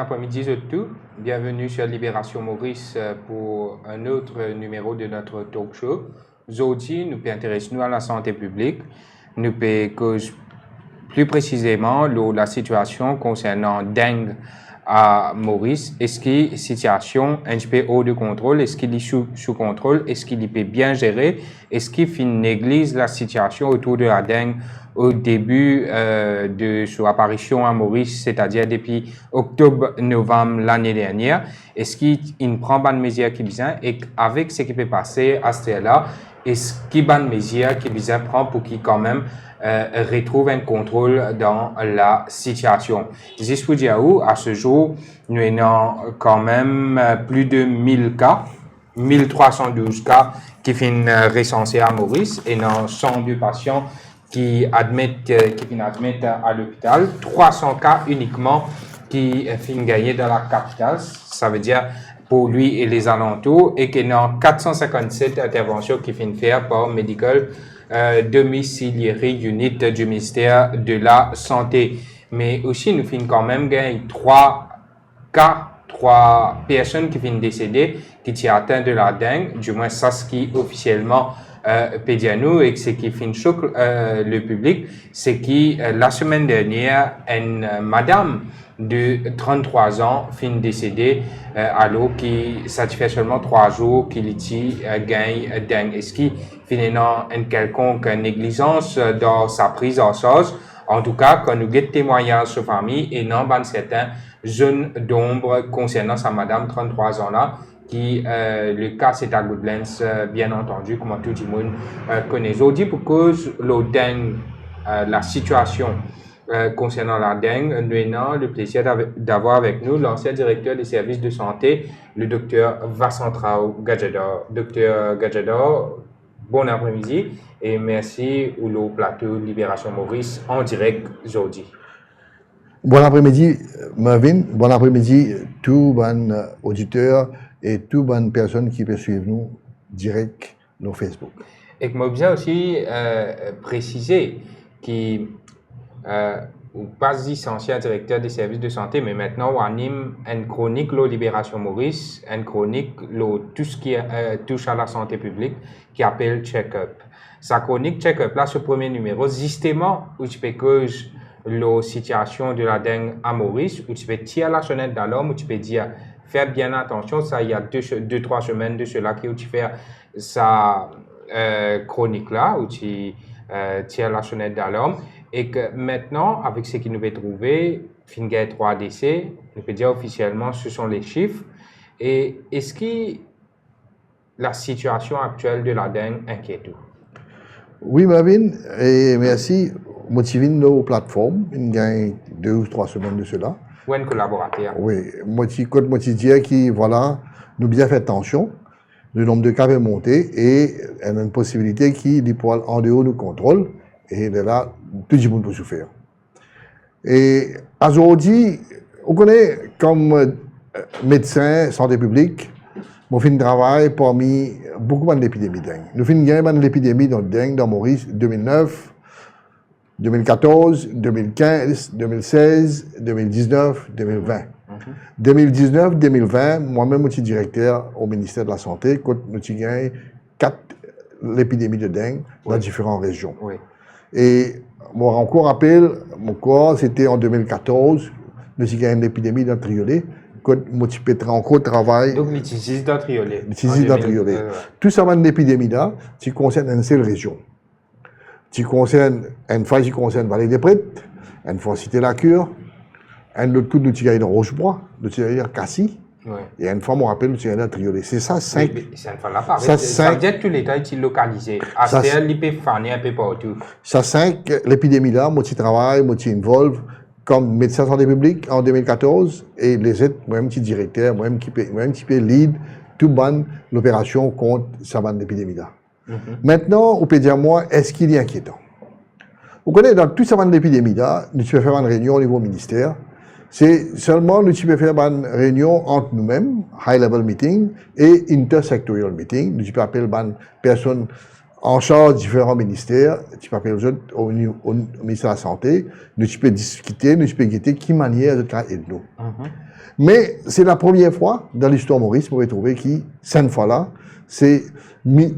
après-midi à tous. Bienvenue sur Libération Maurice pour un autre numéro de notre talk show. Aujourd'hui, nous intéressons à la santé publique. Nous cause plus précisément la situation concernant dengue à Maurice. Est-ce qu'il y a une situation un peu hors de contrôle? Est-ce qu'il est sous contrôle? Est-ce qu'il est bien géré? Est-ce qu'il néglige la situation autour de la dengue au début de son apparition à Maurice, c'est-à-dire depuis octobre-novembre l'année dernière? Est-ce qu'il prend bonne mesure qui vient et avec ce qui peut passer à ce là, est-ce qu'il y a une mesure qui vient prendre pour qu'il quand même retrouve un contrôle dans la situation? Juste pour dire où, à ce jour, nous avons quand même plus de 1000 cas, 1312 cas qui finissent recensés à Maurice et nous 102 patients qui finissent admettre à l'hôpital, 300 cas uniquement qui finissent gagner dans la capitale, ça veut dire pour lui et les alentours, et qu'il y a 457 interventions qui finissent faire par Medical Domiciliary Unit du ministère de la Santé. Mais aussi, nous finissons quand même gagner 3 personnes qui finissent décédées, qui sont atteintes de la dengue, du moins ça ce qui officiellement peut dire nous, et ce qui finit choc le public, c'est que la semaine dernière, une madame de 33 ans finit décédée alors qui ça fait seulement 3 jours qu'il gagne dengue. Est-ce qu'il finit une quelconque négligence dans sa prise en charge? En tout cas, quand nous avons témoignage sur famille et non dans certains zones d'ombre concernant sa madame 33 ans là, qui le cas c'est à Goodlands, bien entendu, comme tout le monde connaît. Aujourd'hui, pour cause le dengue, la situation concernant la dengue, nous avons le plaisir d'avoir avec nous l'ancien directeur des services de santé, le docteur Vasantrao Gadjador. Docteur Gadjador, bon après-midi et merci pour le plateau Libération Maurice en direct aujourd'hui. Bon après-midi Marvin, bon après-midi tous les auditeurs et toutes les personnes qui peuvent suivre nous direct sur Facebook. Et que moi bien aussi préciser que ou pas ancien directeur des services de santé, mais maintenant on anime une chronique la Libération Maurice, une chronique tout ce qui touche à la santé publique qui appelle Check-up. Sa chronique Check-up là, ce premier numéro, justement où tu peux cause la situation de la dengue à Maurice, où tu peux tirer la sonnette d'alarme, où tu peux dire faire bien attention. Ça, il y a 2-3 semaines de cela où tu fais sa chronique là, où tu tires la sonnette d'alarme. Et que maintenant, avec ce qui nous est trouvé, Finger 3 décès, on peut dire officiellement, ce sont les chiffres. Et est-ce que la situation actuelle de la dengue inquiète? Oui, Marvin, et merci. Motivé nos plateformes, il y a 2 ou 3 semaines de cela. Ou un collaborateur. Oui, moi je dis que voilà, nous bien fait attention, le nombre de cas est monté et il y a une possibilité qui est en dehors du contrôle et de là, tout le monde peut souffrir. Et aujourd'hui, on connaît comme médecin santé publique, mon fin de travail parmi beaucoup d'épidémies de dengue. Nous finissons gagner l'épidémie de dengue dans Maurice 2009, 2014, 2015, 2016, 2019, 2020. 2019-2020, moi-même, je suis directeur au ministère de la Santé, quand nous avons gagné 4 l'épidémie de dengue dans différentes régions. Oui. Et mon encore rappel, mon corps, c'était en 2014, nous avons gagné l'épidémie dans Triolet, quand nous avons encore travail. Donc, l'utilisation dans Triolet. L'utilisation dans Triolet. Tout ça, l'épidémie là, qui concerne une seule région. Qui concerne, une fois qui concerne Vallée des Prêtres, une fois Cité la Cure, un autre coup nous tirons dans Rochebois, nous tirons dans Cassis, et une fois, je me rappelle, nous tirons dans Triolet. C'est ça, 5. C'est une fois là, ça veut dire que tous les temps sont localisés. À ce stade, il peut faner un peu partout. Ça, 5, l'épidémie là, moi, je travaille, moi, je involve comme médecin santé publique en 2014, et les autres, moi-même, qui directeur, moi-même, qui peux lead, tout ban l'opération contre cette épidémie là. Maintenant, on peut dire, moi, est-ce qu'il est inquiétant? Vous connaissez, dans tout ce moment de l'épidémie là, nous pouvons faire une réunion au niveau ministère. C'est seulement nous pouvons faire une réunion entre nous-mêmes, high level meeting, et intersectorial meeting. Nous pouvons appeler une personne en charge de différents ministères, tu peux appeler au ministère de la Santé, nous tu peux discuter, nous tu peux guetter qui manière de aider nous. Mais c'est la première fois dans l'histoire Maurice, vous pouvez trouver que cette fois-là, c'est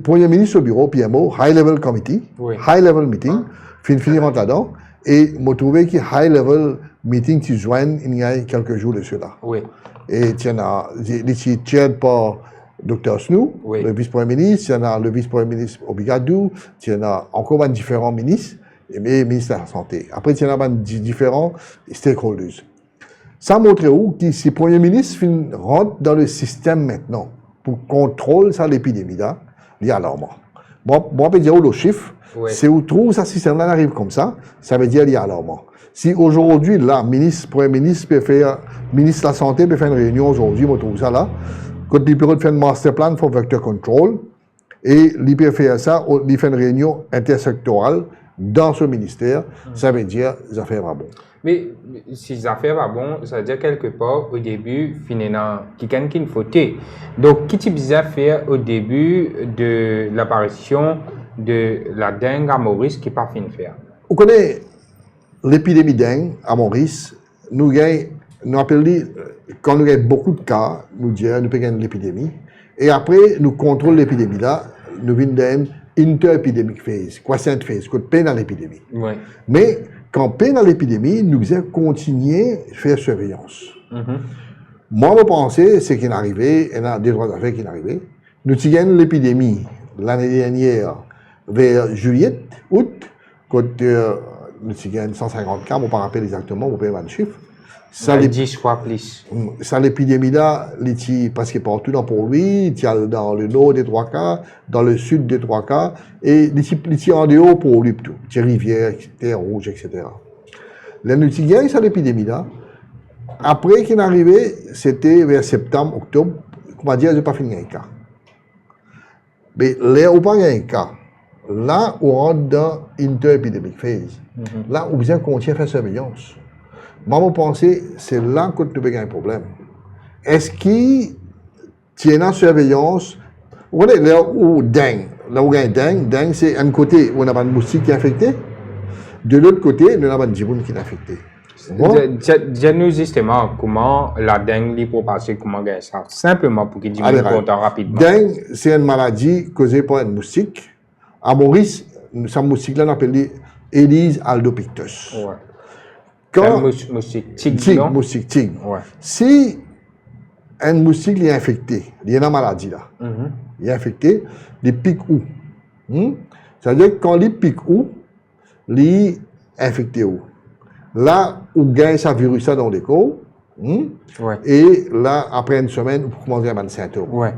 Premier ministre au bureau, PMO, High Level Committee, High Level Meeting, finir là-dedans, et vous trouvez que High Level Meeting, tu joignes il y a quelques jours de cela. Oui. Et tu as, les chaired par Dr. Snow, le vice-premier ministre, tu as le vice-premier ministre Obigadou, tu as encore différents ministres, et ministres de la Santé. Après, tu as différents stakeholders. Ça montre où que si le Premier ministre rentre dans le système maintenant pour contrôler ça l'épidémie là, il y a alarmant. Moi, je peux dire le chiffre, c'est où trouve ça système là arrive comme ça veut dire il y a alarmant. Si aujourd'hui là, Premier ministre peut faire, ministre de la Santé peut faire une réunion aujourd'hui, on trouve ça là, quand il peut faire un master plan pour vector control et il peut faire ça, il fait une réunion intersectorale dans ce ministère, ça veut dire les affaires vont bon. Mais si les affaires vont bon, ça veut dire quelque part au début, finalement, quelqu'un qui faut donc, qu'est-ce que tu as fait au début de l'apparition de la dengue à Maurice qui n'est pas fini de faire? Vous connaissez l'épidémie dengue à Maurice, nous appelons, quand nous avons beaucoup de cas, nous disons, nous prenons l'épidémie, et après, nous contrôlons l'épidémie là, nous venons d'une interépidémique phase, croissante phase, qu'on peine dans l'épidémie. Oui. Mais, quand peine dans l'épidémie, nous devons continuer à faire surveillance. Moi, je pense que ce qui est arrivé, il y a des droits d'affaires qui sont arrivés. Nous avons l'épidémie l'année dernière, vers juillet, août, quand nous avons 150 cas, je ne peux pas rappeler exactement, je ne peux pas le chiffre. Ça, 10 fois plus. Ça, l'épidémie là, il est presque partout dans Port-Louis, il y a dans le nord des 3 cas, dans le sud des 3 cas, et il est en dehors pour lui tout. Il y a rivière, terre rouge, etc. Là, nous avons ça l'épidémie là. Après qu'il est arrivé, c'était vers septembre, octobre, on va dire, je n'ai pas fini un cas. Mais là où pas un cas, là où on rentre dans l'interépidémique phase, là où besoin qu'on tient faire surveillance. Moi, je pense que c'est là que nous avons un problème. Est-ce qu'il tient en surveillance? Vous voyez, là où dengue, dengue, c'est un côté où on a un moustique qui est affecté, de l'autre côté, nous avons un djiboun qui est affecté. Dis-nous justement comment la dengue est propagée, comment gagner ça. Simplement pour qu'il dise rapidement. Dengue, c'est une maladie causée par un moustique. À Maurice, ce moustique-là, on appelle Aedes albopictus. Ouais. Quand moustique tigre. Moustique tigre. Ouais. Si un moustique est infecté, il y a une maladie là. Il est infecté, il pique où? C'est-à-dire que quand il pique où, il est infecté où? Là, où gagne sa virus dans les corps, et là, après une semaine, vous commencez à avoir des symptômes. Ouais.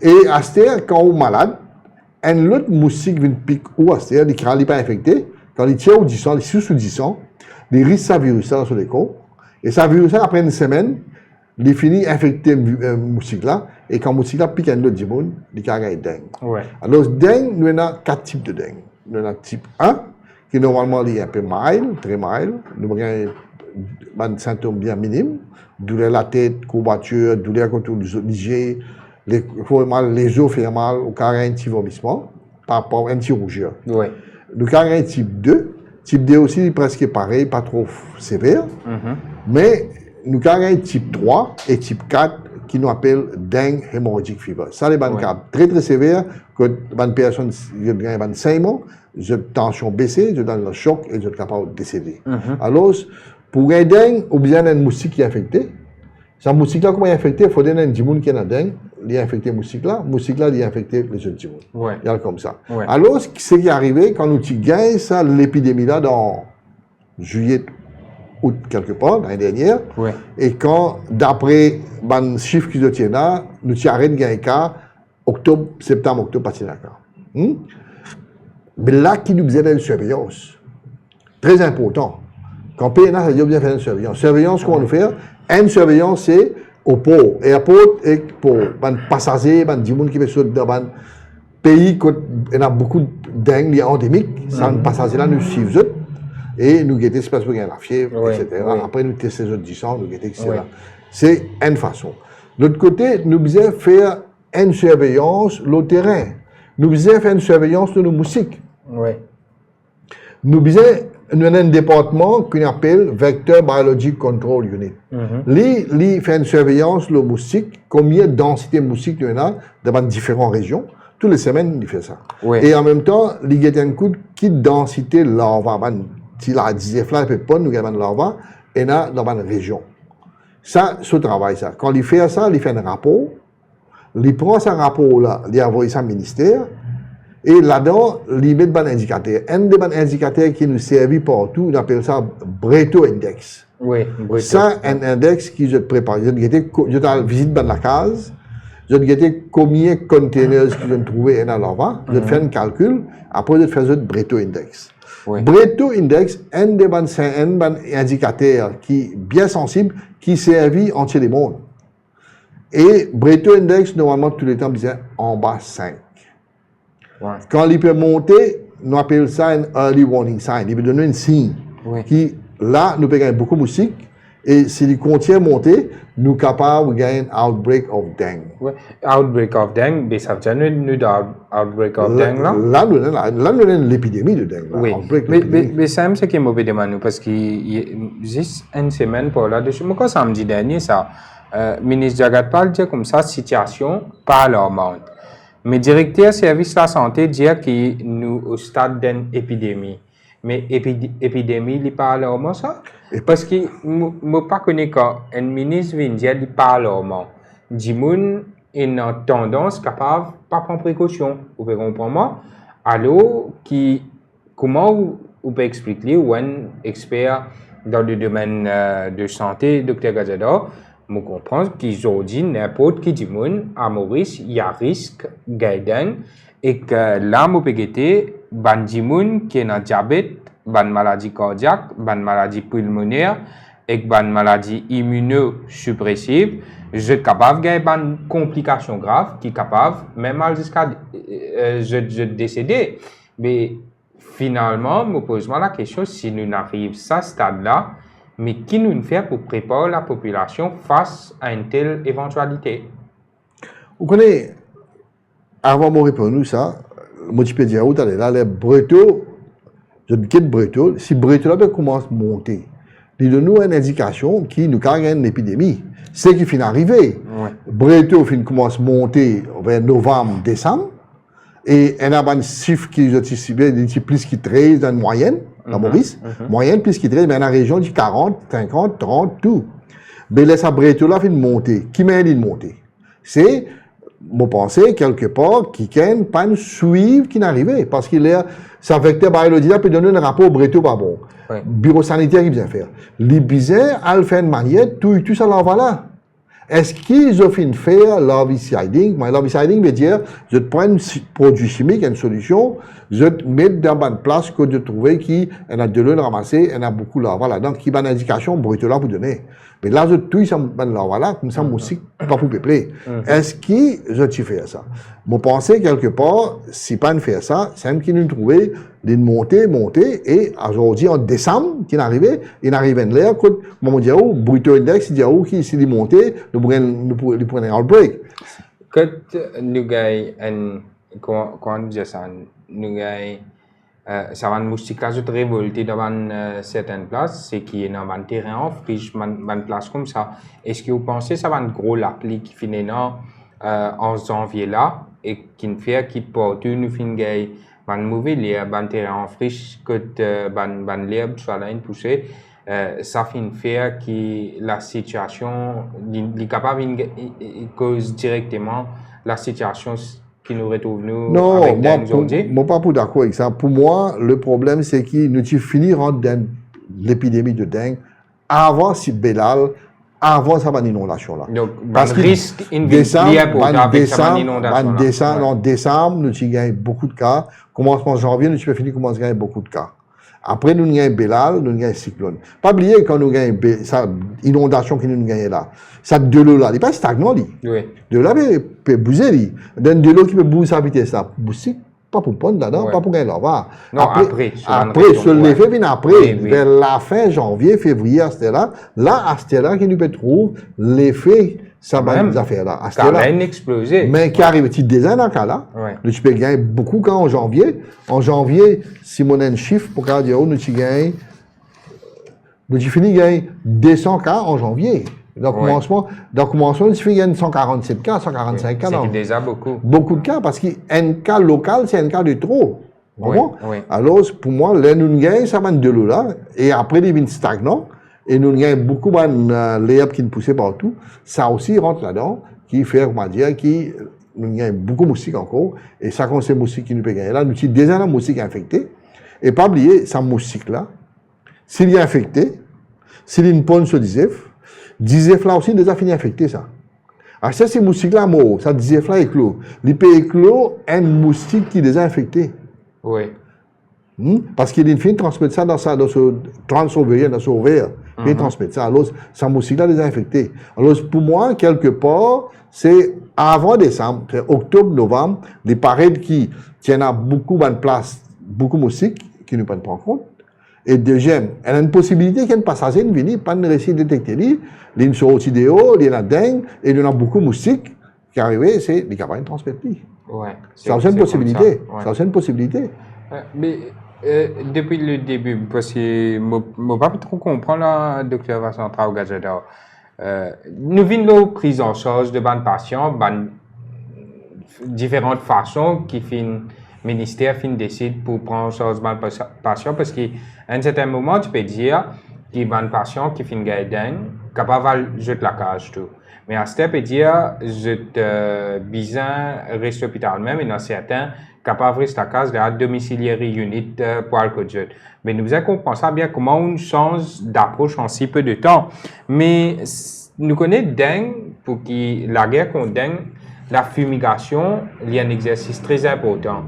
Et à ce moment, quand vous êtes malade, un autre moustique vient piquer où, à ce moment, il n'est pas infecté, quand il tient au 10 ans, il est sous 10 ans, il risque sa virus dans les corps, et sa virus, après une semaine, il finit infecté un moustique là, et quand le moustique là pique un autre djimoun, il a gagné dengue. Ouais. Alors, dengue, nous avons 4 types de dengue. Nous avons type 1, qui normalement est un peu mild, très mild. Nous avons des symptômes bien minimes. Douleur la tête, courbature, douleur contre l'IG, les os font mal, ou carré un petit vomissement, par rapport à un petit rougeur. Ouais. Nous avons un type 2. Type 2 aussi, presque pareil, pas trop sévère. Mais nous avons un type 3 et type 4 qui nous appelle dengue hémorragique fever. Ça, les cas très très sévères, quand une personne a un saignement, j'ai tension baissée, je donne le choc et je suis capable de décéder. Alors, pour un dengue, on a besoin d'un moustique qui est infecté. Ce moustique-là, comment il est infecté? Il faut donner un djimoun qui est dengue, il est infecté le moustique-là il est infecté les autres djimouns. Ouais. Il y a comme ça. Ouais. Alors, ce qui est arrivé, quand nous gagnons ça, l'épidémie-là, dans juillet, août, quelque part, l'année dernière, et quand, d'après les chiffres qu'ils obtiennent là, nous arrêtons de gagner cas, septembre, octobre, pas de cas. Mais là, qui nous besoin d'une surveillance, très important. Quand PNA, ça dit bien faire une surveillance. Surveillance, comment nous faire? Une surveillance, c'est au port. Airport, et pour les passagers, les gens qui sont dans un pays où il y a beaucoup de dengue endémique, ces passagers-là nous suivent. Et nous guettons ce qu'il y a la fièvre, etc. Après, nous testons les autres 10 ans, nous guettons, etc. C'est une façon. De l'autre côté, nous devons faire une surveillance, le terrain. nous faisons faire une surveillance de nos moustiques. Oui. Nous avons un département qu'on appelle Vector Biologic Control Unit. Lui fait une surveillance de moustiques, combien de densité de moustiques il y en a dans différentes régions. Toutes les semaines, il fait ça. Oui. Et en même temps, il y a un coup de qui densité de larva. Si la disait là, il peut pas nous avons larva, et là, dans une région. Ça, ce travail, ça. Quand il fait ça, il fait un rapport. Il prend ce rapport-là, il envoie ça au ministère. Et là-dedans, il met un indicateur. Un des indicateurs qui nous servent partout, on appelle ça Breto Index. Oui, Breto. Ça, un index qui je te prépare. Je te visite dans la case. Je te regarde combien de containers que je vais trouver dans l'envoi. Je te fais un calcul. Après, je te fais un Breto Index. Oui. Breto Index, un des indicateurs qui est bien sensible, qui servit entier les mondes. Et Breto Index, normalement, tous les temps, disait en bas 5. Ouais. Quand il peut monter, nous appelons ça un early warning sign. Il peut donner un signe. Oui. Qui, là, nous peut gagner beaucoup de moustiques. Et s'il continue à monter, nous sommes capables de gagner un outbreak of dengue. Oui. Outbreak of dengue, mais ça veut dire nous outbreak of dengue là? Là, nous avons l'épidémie de dengue. Oui. Mais ça, c'est qui me demande parce que juste une semaine pour là-dessus, moi, samedi dernier, ça, ministre Jagat dit comme ça, situation pas alarmante. Mais directeur service de la santé dit que nous au stade d'une épidémie. Mais épidémie, il n'est pas alarmant ça? Parce que je ne pas connais quand un ministre vient dire qu'il n'est pas alarmant. Du monde a une tendance capable de pas prendre précaution. Vous pouvez comprendre moi? Alors, comment vous pouvez expliquer ou un expert dans le domaine de santé, Dr. Gazador, je comprends qu'aujourd'hui, n'importe qui du monde, à Maurice, il y a risque gagnant et que là, je peux dire, il y qui est dans diabète, une maladie cardiaque, une maladie pulmonaire et une maladie immunosuppressive, je suis capable de gagner une complication grave qui est capable, même jusqu'à je décéder. Mais finalement, je me pose la question si nous arrivons à ce stade-là, mais qui nous fait pour préparer la population face à une telle éventualité? Vous connaissez, avant de répondre ça, je peux dire, là, les Breto, je quitte Breto, si Breto là commence à monter, il donne nous une indication qui nous cargue une épidémie. C'est qui finit d'arriver. Ouais. Breto commence à monter vers novembre, décembre, et il y a un chiffre qui est anticipé, plus que 13 dans la moyenne. La Maurice, moyenne plus qu'il mais dans la région du 40, 50, 30, tout. Mais là, ça breto là fait une montée. Qui m'a dit de monter? C'est, mon pensée, quelque part, qui n'a pas une suivre qui n'arrivait. Parce qu'il est, ça vecteur biologique là peut donner un rapport au breto pas bon. Ouais. Bureau sanitaire qui vient faire. Les bizarres, elle fait une manière, tout ça là, voilà. Est-ce qu'ils ont fait faire l'herbiciding? L'herbiciding veut dire, je te prends un produit chimique, une solution, je te mets dans une place que je trouve qui a de l'eau ramassée, il y a beaucoup là, voilà. Donc, qui a une indication brute là pour donner. Mais là, je touille ça là, voilà, comme ça, moi aussi, pas pour peupler. Est-ce qu'ils ont fait ça? Mon pensée, quelque part, si pas de faire ça, c'est même qu'ils nous trouvaient d'une montée, et aujourd'hui, en décembre, il arrive en l'air, comment dire, Bruto Index, il dit, qui, s'il est monté, nous prenons un outbreak. Quand nous gagnons, comment nous dit ça, nous gagnons, ça va nous moustique là, je te révolter dans une certaine place, c'est qu'il y a un terrain en friche, une place comme ça. Est-ce que vous pensez que ça va être un gros l'appli qui finit en janvier là, et qui fait qui porte nous finit ban mauvais l'herbe, ban terrain en friche, que ban l'herbe soit là une poussée, ça fait faire que la situation, est capable de cause directement la situation qui nous retrouve nous non, avec dengue aujourd'hui. Moi, pas pour d'accord avec ça. Pour moi, le problème, c'est que nous finirons dans l'épidémie de dengue avant si Bélal, avant ça, inondation là. Donc, parce que risque lié pour avec ça inondation. En décembre, nous gagnons beaucoup de cas. Commencement janvier, nous finir commencer à gagner beaucoup de cas. Après, nous gagnons Bélal, nous gagnons cyclone. Pas oublier quand nous gagnons ça inondation que nous gagnons là. Ça de l'eau là, il n'est pas stagnant lui. Oui. De là peut bouger lui. Dans de l'eau qui peut bouger sa vitesse là, bouger pas pour prendre là-dedans, pas pour gagner là-bas. Non, après sur l'effet vient après, vers la fin janvier, février, à ce là, à ce là qui nous peut trouver l'effet Ça va Même. nous affaires là. À ce Car là. elle a explosé. Mais qui arrive, petit design dans ce cas-là. Ouais. Nous, tu peux gagner beaucoup quand en janvier. En janvier, si on a un chiffre pour dire, nous, tu gagnes, nous, tu finis gagner 200 cas en janvier. Dans le commencement, tu finis gagner 147 cas, 145 cas. C'est déjà beaucoup. Beaucoup de cas, parce qu'un cas local, c'est un cas de trop. Oui, oui. Alors, pour moi, là, nous gagnons, ça va de l'eau là, et après, il devient stagnant, et nous gagnons beaucoup de l'herbe qui nous poussait partout. Ça aussi rentre là-dedans, qui fait, comment dire, qui nous gagnons beaucoup de moustiques encore, et ça, quand c'est moustiques qui nous peut gagner là, nous avons déjà un moustique infecté, et pas oublier, ça moustique là, s'il est infecté, s'il est une ponne sur Dizef là aussi, déjà fini infecté, ça. Alors, ça, c'est moustique là, mort, ça, Dizef là éclos. Il peut éclore un moustique qui est déjà infecté. Oui. Parce qu'il est fin de transmettre ça dans ce transouvrier, dans ce ovaire. Il transmet ça. Alors, ça moustique là déjà infecté. Alors, pour moi, quelque part, c'est avant décembre, c'est octobre, novembre, les parades qui tiennent à beaucoup de place, beaucoup de moustiques qui ne prennent pas en compte. Et deuxième, elle a une possibilité qu'il y ait un passager qui vient, pas de récit détecté, il y a une sorotidéo, il y a une dengue, et il y a beaucoup de moustiques qui arrivent, c'est les campagnes transmettiques. Ouais, c'est aussi une possibilité. C'est aussi une possibilité. Mais depuis le début, parce que je ne pas trop comprendre, là, docteur Vincent Traoré-Gadjador, nous venons de prise en charge de bonnes patients, différentes façons qui le ministère décide pour prendre en charge de patients, parce qu'à un certain moment, tu peux dire qu'il y a des patients qui finissent gagnant, capable de jeter la cage tout. Mais à ce step, dire, je te besoin reste hôpital même, et dans certains, capable de rester à case de la domiciliaire unit pour le jet. Mais nous avons compris ça bien comment on change d'approche en si peu de temps. Mais nous connaissons dengue, pour qui la guerre contre dengue, la fumigation, il y a un exercice très important.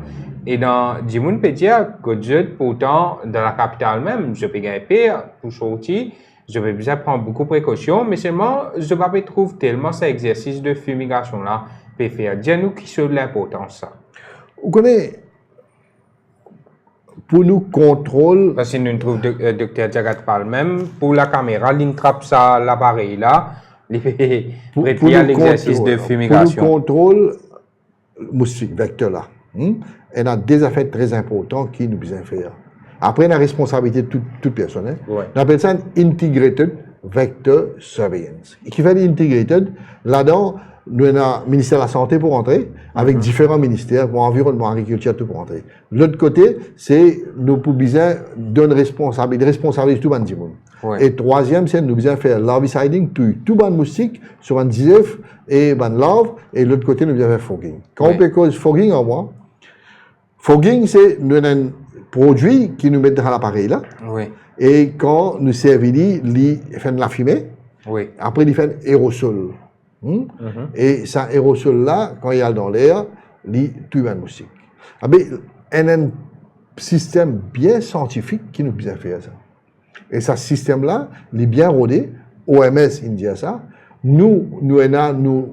Et dans Dimoun peut dire que pourtant, dans la capitale même, je peux gagner pire pour sortir. Je vais besoin prendre beaucoup de précautions, mais seulement, je ne pas trouver tellement cet exercice de fumigation-là peut faire. Dis-nous qui c'est l'importance ça. Vous connaissez, pour nous contrôle. Parce que nous trouvons docteur Jagat parle même, pour la caméra, il trappe ça, l'appareil là, il fait l'exercice de fumigation. Pour nous contrôle, moustique, vecteur là, elle a des affaires très importantes qui nous besoin faire. Après, la responsabilité de toute personne. Ouais. On appelle ça Integrated Vector Surveillance. Et qui fait l'integrated, là-dedans, nous avons le ministère de la Santé pour entrer, avec différents ministères, pour l'environnement, agriculture, tout pour entrer. De l'autre côté, c'est nous pour besoin d'une responsabilité tout le monde. Ouais. Et troisième, c'est nous besoin faire larviciding, tout le moustique, sur un DISEF et un larve, et de l'autre côté, nous besoin faire fogging. Quand on peut cause fogging en moi, fogging, c'est nous un produit qui nous met dans l'appareil là. Oui. Et quand nous servons, il fait de la fumée. Oui. Après, il fait un aérosol. Et cet aérosol-là, quand il y a dans l'air, il tue un moustique. Il y a un système bien scientifique qui nous bien fait ça. Et ce système-là, il est bien rodé. OMS, il dit ça. Nous avons nos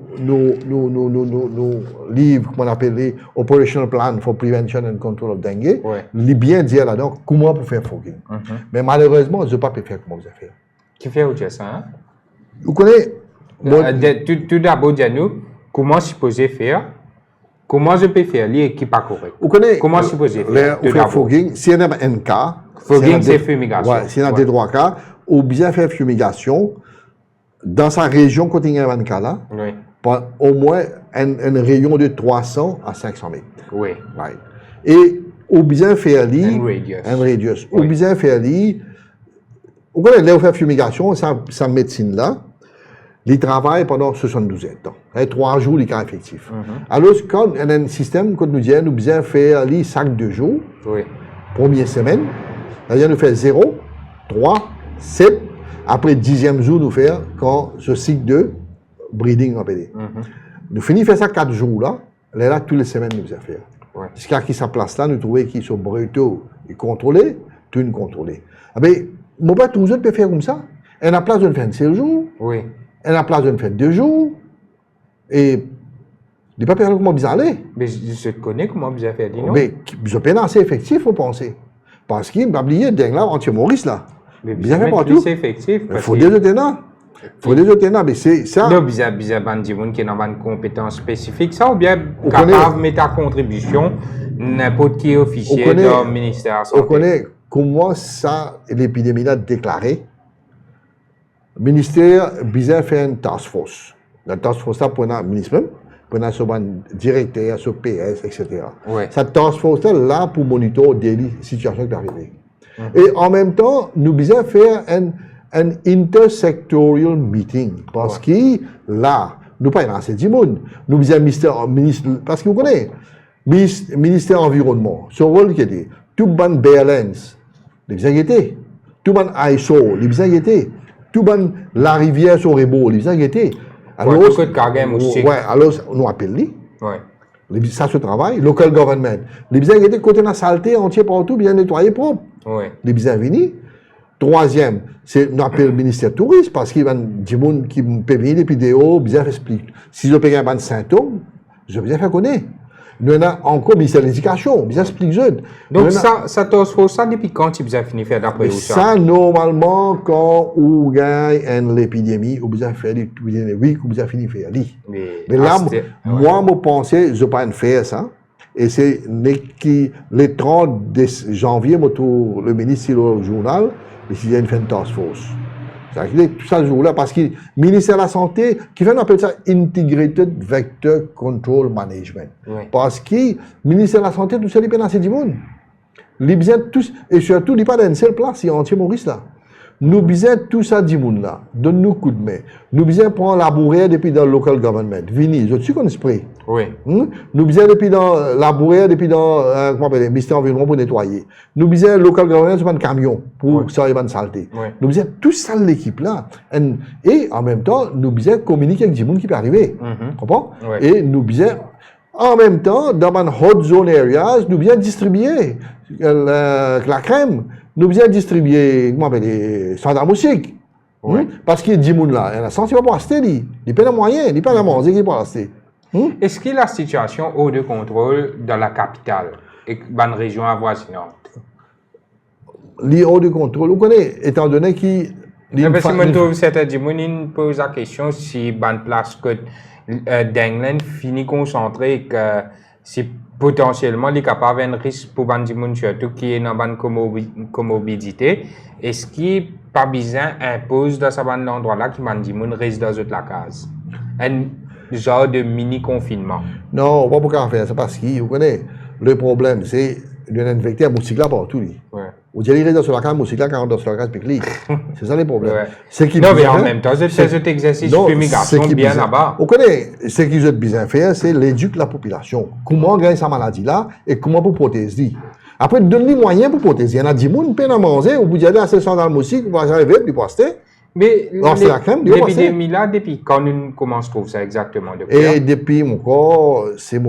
livres qu'on appelle les Operational Plan for Prevention and Control of Dengue. Ouais. Il est bien dit là-dedans comment pour faire fogging. Mais malheureusement, je ne peux pas faire comment vous avez fait. Qui fait où ça, hein? Vous connaissez tout d'abord, dis-nous, comment je peux faire? Comment je peux faire l'équipe pas correct? Vous connaissez comment je peux faire? Vous faites fogging, s'il y a un cas. Fogging, c'est fumigation. Ouais, s'il y a des droits cas, ou bien faire fumigation dans sa région quand il y a un cas là, oui. Au moins un rayon de 300 à 500 mètres. Oui. Right. Et ou bien faire un radius. Oui. Ou bien faire vous connaissez, là, vous faites fumigation, sa médecine là, il travaille pendant 72 heures. Et 3 jours, il est effectif. Alors, quand il y a un système, quand nous disons, nous besoin faire les 5 2 jours, première semaine, c'est-à-dire nous faire 0, 3, 7, après 10e jour, nous faire quand ce cycle de breeding appelé. Nous finissons faire ça 4 jours là, là, toutes les semaines, nous besoin faire. Jusqu'à qui sa place là, nous trouvons qu'ils sont brutaux et contrôlés, tout une contrôlé. Mais, mon père, tout le monde peut faire comme ça. Elle a place de faire 7 jours. Oui. Elle a place de faire 2 jours. Et je ne sais pas comment vous allez. Mais je connais comment vous avez fait, dis-nous. Mais je peux assez effectif, vous pensez. Parce qu'il m'a oublié, dingue là, anti-Maurice là. Mais vous avez fait partout. C'est effectif. Il faut des tenants. faut des autres, mais c'est ça. Non, bizarre bandi moun qui n'a pas une compétence spécifique, ça ou bien On capable connaît- de mettre à contribution n'importe qui officier On connaît- dans le ministère de la On Santé. connaît comment ça, l'épidémie a déclaré. Le ministère a fait une task force. La task force, ça, pour le ministre même, pour le directeur, sur PS, etc. Ouais. Cette task force là pour monitorer les situations qui sont arrivées. Et en même temps, nous devons faire un intersectorial meeting. Parce que là, nous pas assez de monde. Nous devons ministre, parce que vous connaissez, ministère environnement, son rôle qui était, tout le monde balance, les besoins étaient, tout le monde ISO, les besoins étaient, tout le monde la rivière sur Rebo, les besoins étaient. Alors, tout le cargé moustique. ouais, alors, nous appelons Ouais. ça se travaille, local government. Les besoins étaient côté la saleté entier partout, bien nettoyé propre. Ouais. Les besoins venus. Troisième, c'est nous appelons le ministère du tourisme parce qu'il y a des gens qui peuvent venir des vidéos, bien expliquer. Si je paye un symptôme, je vais bien faire connaître. Nous avons encore le ministère de l'éducation, bien expliquer. Donc, ça t'ose ça depuis quand tu as fini de faire d'après vous ça, normalement, quand on gagne l'épidémie, on a fait des week, on a fini de faire. Mais là, moi, je pensais, je ne pas faire ça. Et c'est les 30 janvier, le ministre du journal, il y a une task force. C'est-à-dire tout ça jour-là, parce que le ministère de la Santé, qui fait, on appelle ça Integrated Vector Control Management. Oui. Parce que le ministère de la Santé, tout ça, il est du monde. Les besoins tous, et surtout, il n'est pas dans une seule place, il y a entier Maurice là. Nous besoin tout ça du monde là, donne-nous coup de main. Nous besoin prendre la bourrière depuis dans le local government. Vini, je suis qu'on esprit. Oui. Nous besoin depuis dans la bourrière, depuis dans comment le ministère de l'environnement pour nettoyer. Nous besoin local government sur un camion pour ça il va saleté. Oui. Nous besoin tout ça l'équipe là. Et en même temps, nous besoin communiquer avec du monde qui peut arriver. Comprends? Oui. Et nous besoin en même temps, dans un hot zone areas, nous bien distribuer la crème, nous bien distribuer, comment les standards musique. Ouais. Parce qu'il y a des gens là, il y en a 100 qui ne vont pas acheter, il n'y a pas de moyens, il n'y a pas de manger qui ne vont pas acheter. Est-ce que la situation hors de contrôle dans la capitale et dans la région avoisinante? Les hors de contrôle, vous connaissez, étant donné qu'il Parce que je trouve que certains gens posent la question si une place que d'England finit concentré que si potentiellement il est capable un risque pour les gens surtout qui est dans une comorbidité, est-ce qu'il n'y a pas besoin impose dans ce endroit-là que les gens restent dans la case? Un genre de mini-confinement. Non, on ne va pas faire ça parce que, vous connaissez, le problème c'est qu'il y a un vecteur moustique là partout. Ouais. Vous allez rester sur la case, moustique là, 40 sur la case, pique. C'est ça le problème. Ouais. C'est qui Non, mais en même temps, c'est cet exercice de fumigation bien là-bas. On connaît, ce qu'ils ont besoin de faire, c'est l'éduquer la population. Comment gagner sa maladie-là et comment pour protéger. Après, donne les moyens pour protéger. Il y en a 10 personnes qui peuvent manger, ou vous allez à 600 dans le moustique, vous allez arriver, puis poster. Mais l'épidémie là, depuis quand nous commençons à trouver ça exactement? Et depuis mon corps, c'est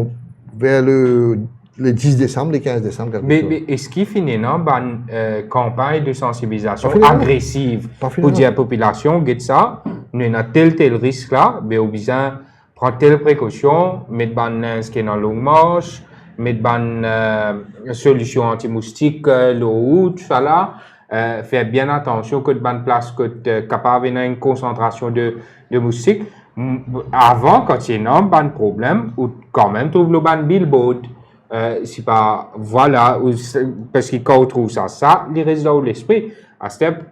vers le 10 décembre, le 15 décembre. Mais est-ce qu'il finit dans une campagne de sensibilisation agressive pour dire à la population, regarde ça, nous avons tel risque là, mais au besoin prendre telle précaution, mettre un qui est dans longue marche, mettre une solution anti-moustique, l'eau, tout ça là. Faire bien attention que de bonne place que capable d'avoir une concentration de moustiques avant quand il y a un bon problème ou quand même trouve le bon billboard c'est pas voilà parce que quand on trouve ça les résultats de l'esprit à step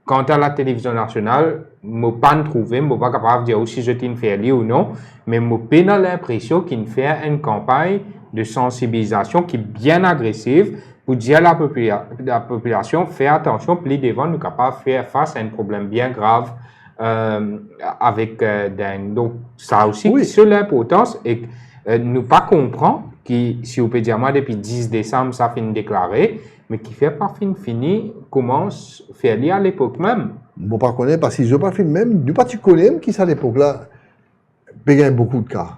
quant à la télévision nationale je pas trouvé je pas capable de dire si je t'ai fait ou non mais je peux avoir l'impression qu'il fait une campagne de sensibilisation qui est bien agressive pour dire à la population, fais attention, plus devant, nous capables de faire face à un problème bien grave avec dingue. Donc, ça aussi, c'est l'importance et nous pas comprendre que, si on peut dire, moi, depuis 10 décembre, ça finit déclaré, mais qui fait pas fini, commence à faire lire à l'époque même. Je ne pas connaître parce que je ne pas même, du pas tu connais qui ça à l'époque-là, il y a beaucoup de cas.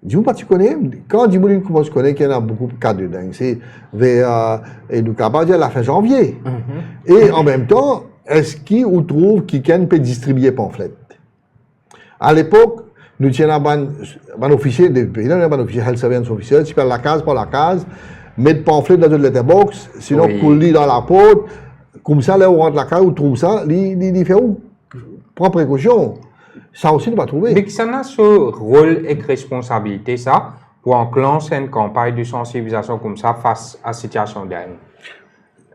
Dis-moi pas tu connais, quand dis-moi comment je connais qu'il y en a beaucoup de cas de dingue, c'est vers nous capables de la fin janvier. Et en même temps, est-ce qu'on trouve quelqu'un peut distribuer pamphlets? À l'époque, nous tenions un officier, un officier health surveillance officiel, tu perds la case par la case, mettre pamphlets dans une letterbox, sinon pour le dans la porte, comme ça, là, on rentre la case, on trouve ça, il fait où? prends précaution. Ça aussi, ne pas trouver. Mais ça a ce rôle et responsabilité, ça, pour enclencher une campagne de sensibilisation comme ça face à la situation d'aide.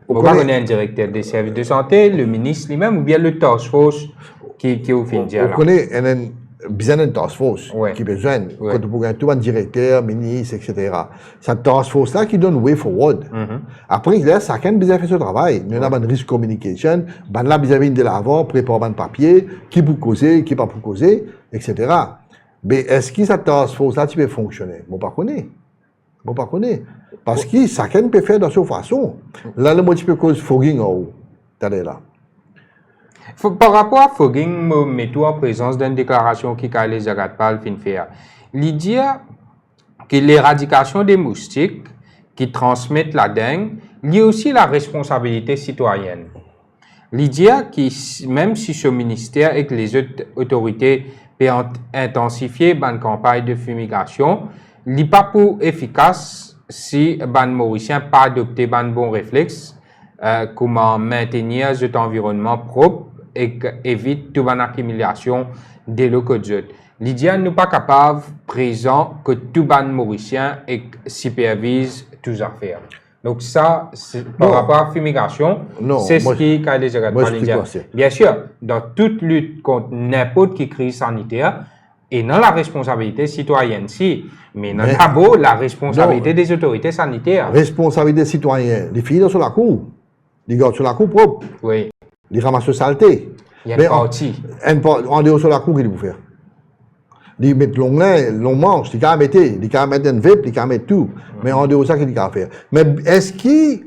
On va connaître un directeur des services de santé, le ministre lui-même, ou bien le task force qui est au fin de On connaît besoin d'une task force qui a besoin, tout un directeur, ministre, etc. Cette task force-là qui donne way forward. Après, là, chacun a besoin de faire ce travail. Nous avons une risk communication, là, besoin de l'avant, préparer un papier, qui peut causer, qui pas pour causer, etc. Mais est-ce que cette task force-là, tu peux fonctionner? Bon, pas connaître. Bon, pas connaître. Parce que chacun peut faire de sa façon. Là, le mot, tu peux causer fogging en haut. T'as là. Par rapport à fogging, je mets tout en présence d'une déclaration qui a les Agatpal fin faire. Il dit que l'éradication des moustiques qui transmettent la dengue liée aussi la responsabilité citoyenne. Il dit que même si ce ministère et que les autorités peuvent intensifier une campagne de fumigation, il n'est pas pour efficace si les Mauriciens pas adopté un bon réflexe comment maintenir cet environnement propre et évite toute une accumulation de l'eau que Dieu. L'idéal n'est pas capable, présent, que tout le Mauricien supervise toutes les affaires. Donc ça, par rapport à la fumigation, c'est ce qui a déjà été. Bien sûr, dans toute lutte contre n'importe quelle crise sanitaire, et non la responsabilité citoyenne, si, mais non d'abord la responsabilité des autorités sanitaires. Responsabilité citoyenne, les filles sur la cour, les gars sur la cour propre. Oui. Ils ramassent saleté. Il y a une partie. En dehors sur la cour, qu'ils vont faire. Ils mettent long lin, long manche, ils peuvent mettre un vape, ils peuvent mettre tout. Mais en dehors de ça, qu'ils peuvent faire. Mais est-ce qu'il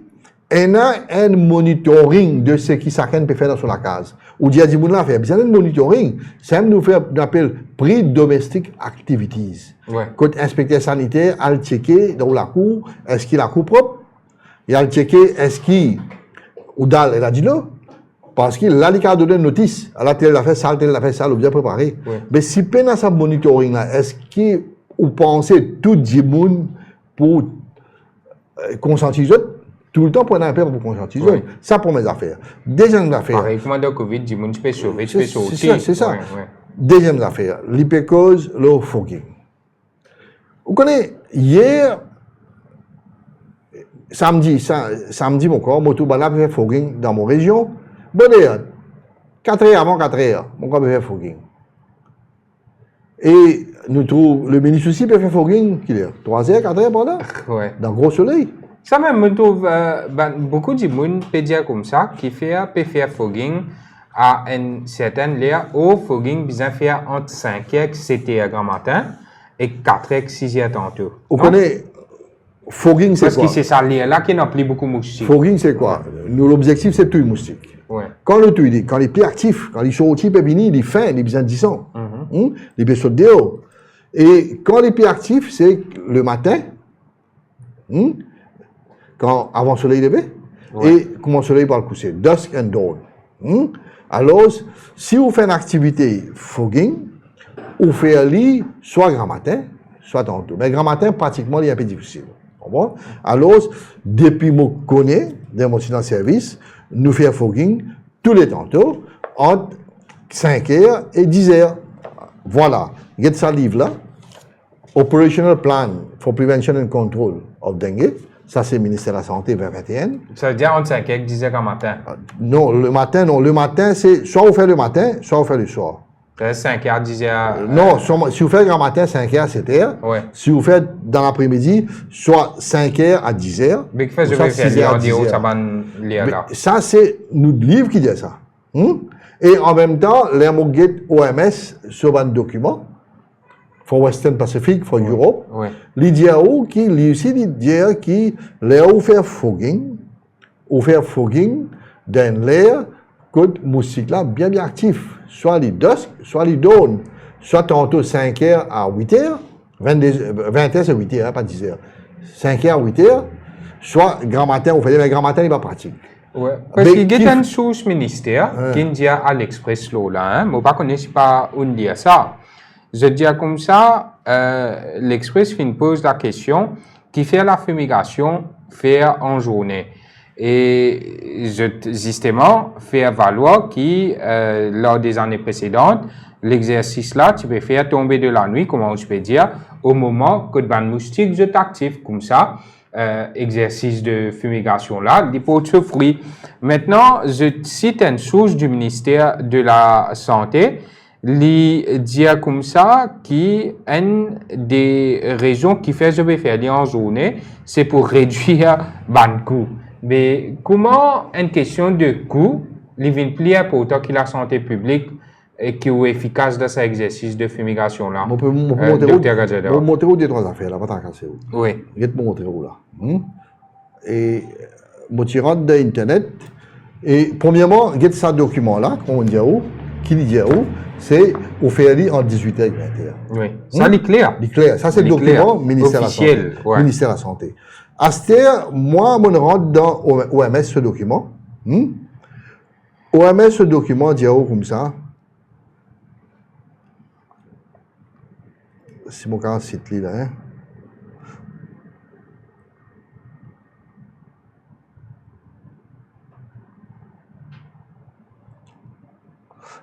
y a un monitoring de ce que chacun peut faire dans la case? Ou dit à Dimoun faire besoin d'un monitoring. C'est nous faire appelle prix domestic activities. Quand inspecteur sanitaire a checké dans la cour, est-ce qu'il a la cour propre? Il a checké, est-ce qu'il ou dalle, elle a dit là. Parce que là, il a donné une notice. À la telle a fait ça, ou bien préparé. Mais si peine à ce monitoring là, est-ce que vous pensez tout le monde pour conscientiser tout le temps pour un pour conscientiser? Ça pour mes affaires. Deuxième affaire. Pareil, comment le Covid, du monde, tu peux sauver, tu peux sauver. C'est ça. Deuxième affaire, l'hypercause, le fogging. Vous connaissez, hier, samedi, mon corps, moto balade fait fogging dans mon région. Bon d'ailleurs, 4 heures avant 4 heures, mon corps peut faire fogging. Et nous trouvons, le ministre aussi peut faire fogging, qu'il est 3 heures, 4 heures par là, dans le gros soleil. Ça même, je trouve, beaucoup de monde peut dire comme ça, qui peut faire fogging à une certaine heure, ou fogging besoin faire entre 5 heures, 7 heures grand matin, et 4 heures, 6 heures tantôt. Vous connaissez, fogging c'est quoi? Parce que c'est ça là qui n'emplit beaucoup de moustiques. Fogging c'est quoi? Nous, l'objectif c'est tuer les moustiques. Quand le tuer, quand il est plus actif, quand il sont au type et fini, il est fin, il est besoin de 10 ans. Il peut sauter dehors. Et quand il est plus actif, c'est le matin, quand, avant le soleil levé, et quand le soleil va le coucher, dusk and dawn. Alors, si vous faites une activité fogging, vous faites un lit soit grand matin, soit tantôt. Mais grand matin, pratiquement, il est un peu difficile. Bon? Alors, depuis que je connais, dans mon service, nous faisons fogging tous les tantôt entre 5 heures et 10 heures. Voilà. Il y a ce livre-là, Operational Plan for Prevention and Control of Dengue. Ça, c'est le ministère de la Santé 2021. Ça veut dire entre 5 heures et 10 heures le matin? Non, le matin, non. Le matin, c'est soit vous faites le matin, soit vous faites le soir. 5 heures, 10 heures. Non, si vous faites grand matin, 5 heures, 7 heures. Si vous faites dans l'après-midi, soit 5 heures à 10 heures. Mais que fait, je vais faire ça, c'est notre livre qui dit ça. Et en même temps, les mots OMS sur un document, for Western Pacific, for Europe, l'idée qui, lui aussi, l'idée qui, les ou faire fogging dans l'air, que moustique là, bien actif. Soit les dusk, soit les dawn, soit tantôt 5 heures à 8 heures, 20 heures c'est 8 heures, pas 10 heures. 5 heures à 8 heures, soit grand matin, vous faites, mais grand matin, il va pratique. Oui, parce qu'il y a une source ministère qui dit à l'Express là, mais je ne connais pas où dire ça. Je dis comme ça, l'Express pose la question qui fait la fumigation faire en journée. Et justement, faire valoir que lors des années précédentes, l'exercice là, tu peux faire tomber de la nuit, comment je peux dire, au moment que le moustique est actif, comme ça. Exercice de fumigation là, il porte ce fruit. Maintenant, je cite une source du ministère de la Santé, il dit comme ça qu'une des raisons qui fait je vais faire en journée, c'est pour réduire le coût. Mais comment une question de coût, il vient plus important que la santé publique et qui est efficace dans cet exercice de fumigation là? On peut montrer où des trois affaires là, pas tant casser. Oui. Je vais te montrer où là. Et je rentre dans Internet et premièrement, il y a ce document là, qu'on dit où, qui dit où, c'est offert en 18h et 20h. Oui. Ça, c'est clair. C'est clair. Ça, c'est le document ministère de la Santé. Ouais. Ministère de la Santé. À ce terre, moi, je rentre dans OMS ce document. OMS ce document dit où comme ça. C'est mon cas site là. Hein?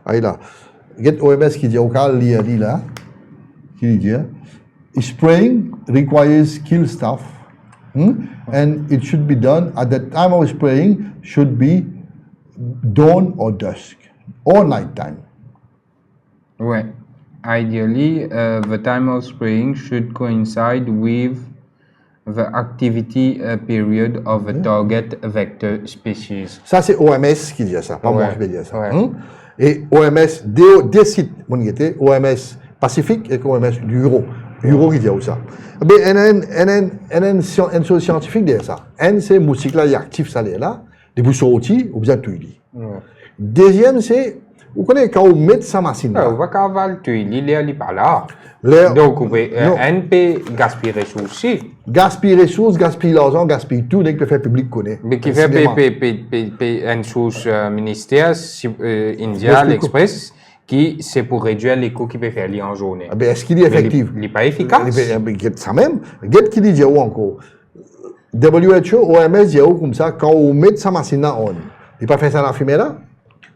Ah, là. Il y a OMS qui dit au cas là, qui dit spraying requires kill stuff, and it should be done at the time of spraying should be dawn or dusk or night time. Ouais. Ideally, the time of spraying should coincide with the activity period of the target vector species. Ça, c'est OMS qui dit ça, pas moi qui vais dire ça. Ouais. Et OMS, des sites, OMS Pacifique et OMS Euro. Euro qui dit ça. Mais une chose scientifique dit ça. C'est moustique là, il est actif, ça là, depuis sorti, ou bien tout dit. Deuxième, c'est, vous connaissez quand on met sa machine là. On va cavaler tout, il est pas là. L'air- Donc, on peut gaspiller ressources aussi. Gaspiller ressources, gaspiller l'argent, gaspiller tout, dès que le fait public connaît. Mais qui fait une source ministère India, l'Express, qui c'est pour réduire les coûts qu'il peut faire en journée. Ah ben, est-ce qu'il est effectif? Il n'est pas efficace. Ça même. Regarde qui dit où encore. WHO, OMS dit où comme ça, quand on met sa machine là, on. Il pas fait ça dans la fumée là?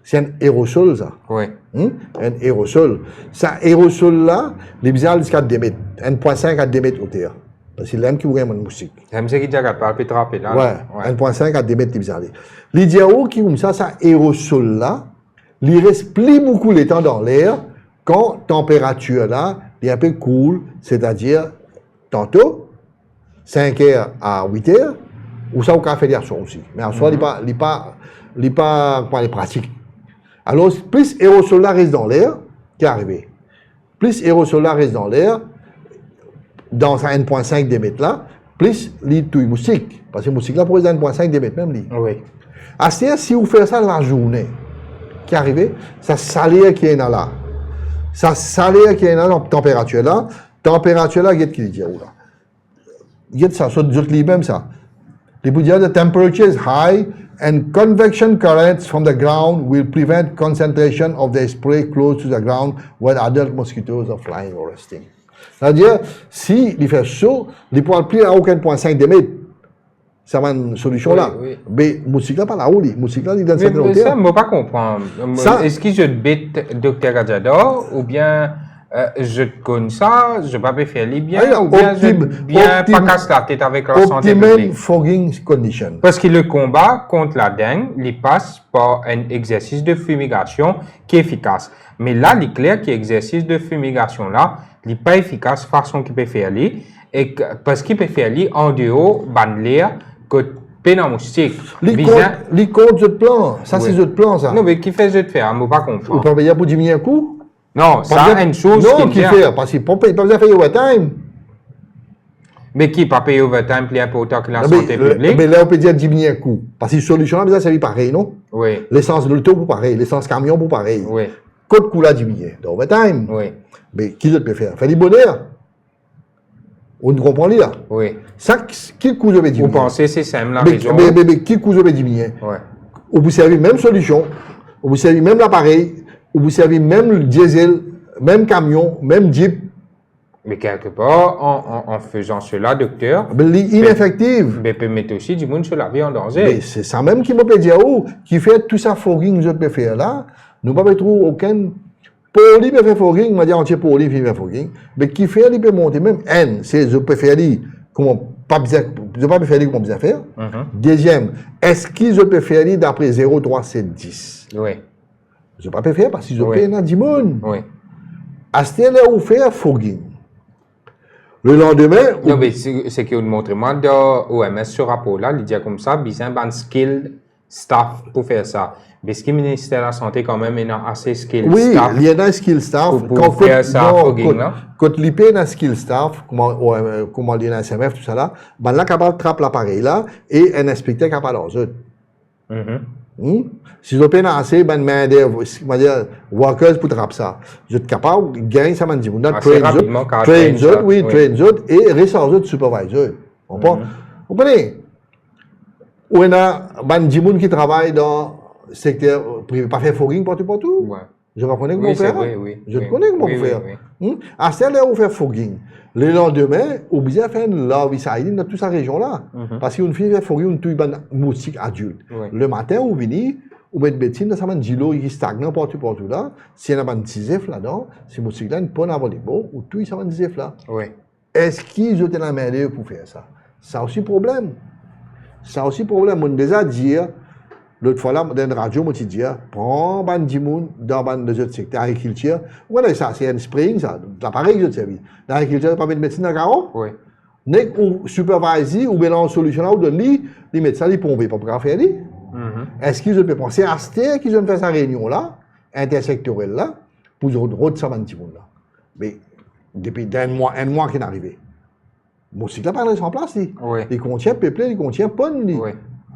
C'est un aérosol ça. Oui. Un aérosol. Ça aérosol là, les bizarres jusqu'à 2 mètres. 1,5 à 2 mètres au terre. Parce que c'est l'homme qui voudrait une moustique. J'aime ça qui dit qu'elle parle trapper là. Ouais. 1,5 à 2 mètres les bizarres. Les diaos qui comme ça aérosol là, il reste plus beaucoup le temps dans l'air quand température là, il est un peu cool, c'est-à-dire tantôt 5h à 8h, ou ça, on peut faire des actions aussi. Mais en soi, il n'est pas pratique. Alors, plus aérosol là reste dans l'air, qui est arrivé. Plus aérosol là reste dans l'air, dans sa 1,5 mètres là, plus il touille moustique. Parce que moustique là, pour les 1,5 mètres même, lui. Oui. C'est-à-dire, si vous faites ça dans la journée, qui est arrivé, ça salaire qui est là. Ça salaire qui est là, dans température là, il y a qui dit là. Il y a ça, ça dit même ça. Les bouts the temperature is high and convection currents from the ground will prevent concentration of the spray close to the ground when adult mosquitoes are flying or resting. C'est-à-dire, si il fait chaud, il ne pourra plus à aucun point 5 mètres. Ça va une solution là. Oui. Mais moustique là, pas là-haut. Moustique là, il donne cette Mais hauteur. ça, je ne peux pas comprendre. Est-ce que je bête Dr. Gajador ou bien je te connais ça, je ne peux pas faire les bien, ou bien je ne pas casse la tête avec la santé Optimum publique. fogging condition. Parce que le combat contre la dengue, il passe par un exercice de fumigation qui est efficace. Mais là, il est clair que l'exercice de fumigation là, il n'est pas efficace façon qu'il peut faire lui, et parce qu'il peut faire lui en dehors de l'air que pénamoustique. Les comptes de plan, ça c'est de plan ça. Non, mais qui fait je te faire, je ne peux pas Vous comprendre. pouvez payer pour diminuer un coût? Non, ça a une chose non, qui qui fait, parce qu'il ne peut pas faire overtime. Mais qui pas payer overtime plus important que la santé publique? Mais là, on peut dire diminuer un coût. Parce que la solution, ça c'est pareil, non? Oui. L'essence de l'auto pour pareil, l'essence camion pour pareil. Oui. Code coût là diminuer. Donc, overtime. Oui. Mais qui peut faire? Faire du bonheur. On ne comprend pas là. Oui. Ça, qui coût je vais diminuer? Vous pensez c'est simple la mais, raison? mais qui coût je vais diminuer? Oui. On vous servir même solution, on vous servir même l'appareil, on vous servir même le diesel, même camion, même Jeep, Mais quelque part, en faisant cela, docteur, Ineffective. peut mettre aussi du monde sur la vie en danger. Mais c'est ça même qui me peut dire, qui fait tout ça fogging, je peux faire là, nous ne pouvons pas trouver aucun. Pour lui, peut faire fogging, m'a dit entier pour lui, il fait fogging. Mais qui fait, il peut monter même N, c'est je peux faire lui, comment, pas bien, je peux faire lui, comment bien faire. Deuxième, est-ce qu'il je peux faire lui d'après 0, 3, 7, 10? Oui. Je ne peux pas faire parce que je peux dans 10 monde. Oui. À ce là où faire fogging. Le lendemain. Non, mais c'est que vous montrez, moi, dans OMS, ce rapport-là, il dit comme ça, besoin d'un skilled staff pour faire ça. Mais ce que le ministère de la Santé, quand même, il a assez skilled staff. Oui, il y a un skilled staff. Pour faire ça, fogging, là. Quand l'IP a un skilled staff, comment il y a un SMF, tout ça là, ben là, capable de trapper l'appareil là, et un inspecteur capable d'en Si je peux assez, ben, workers pour trapper ça. Je suis capable de gagner ça, man, train et ressourcer supervisor. Vous comprenez? Ou il y a des gens qui travaillent dans le secteur privé, pas faire fogging partout. Ouais. Je ne connais comment faire. Je connais comment faire. À ce là où faire fogging. Le lendemain, on besoin faire une love inside dans toute cette région-là. Parce qu'une fille fait fogging, une moustique adulte. Le matin, on vient, on met des bêtises dans sa main gilo, il stagne partout là. Si on a un tisef là-dedans, ces moustiques-là, ils peuvent avoir des beaux, ou tout, ils ont un tisef là. Est-ce qu'ils ont la main pour faire ça? Ça aussi problème. On a déjà dit, l'autre fois là, dans la radio, on dit, prends un dimoun dans les autres secteurs agriculture. Voilà, ça, c'est un spring, ça. L'appareil que je te servis. Dans l'agriculture, pas mettre médecine dans le carreau? Oui. Nek ou superviser ou bien en solution là ou de lui, les médecins, les pompiers, pas pour faire lui. Est-ce qu'ils peuvent penser à ce qu'ils ont fait sa réunion là, intersectorielle là, pour autres ça va un petit monde là. Mais depuis un mois qui est arrivé. Mon cycle n'a pas resté en place, lui. Il contient peuplé, il contient ponne, lui.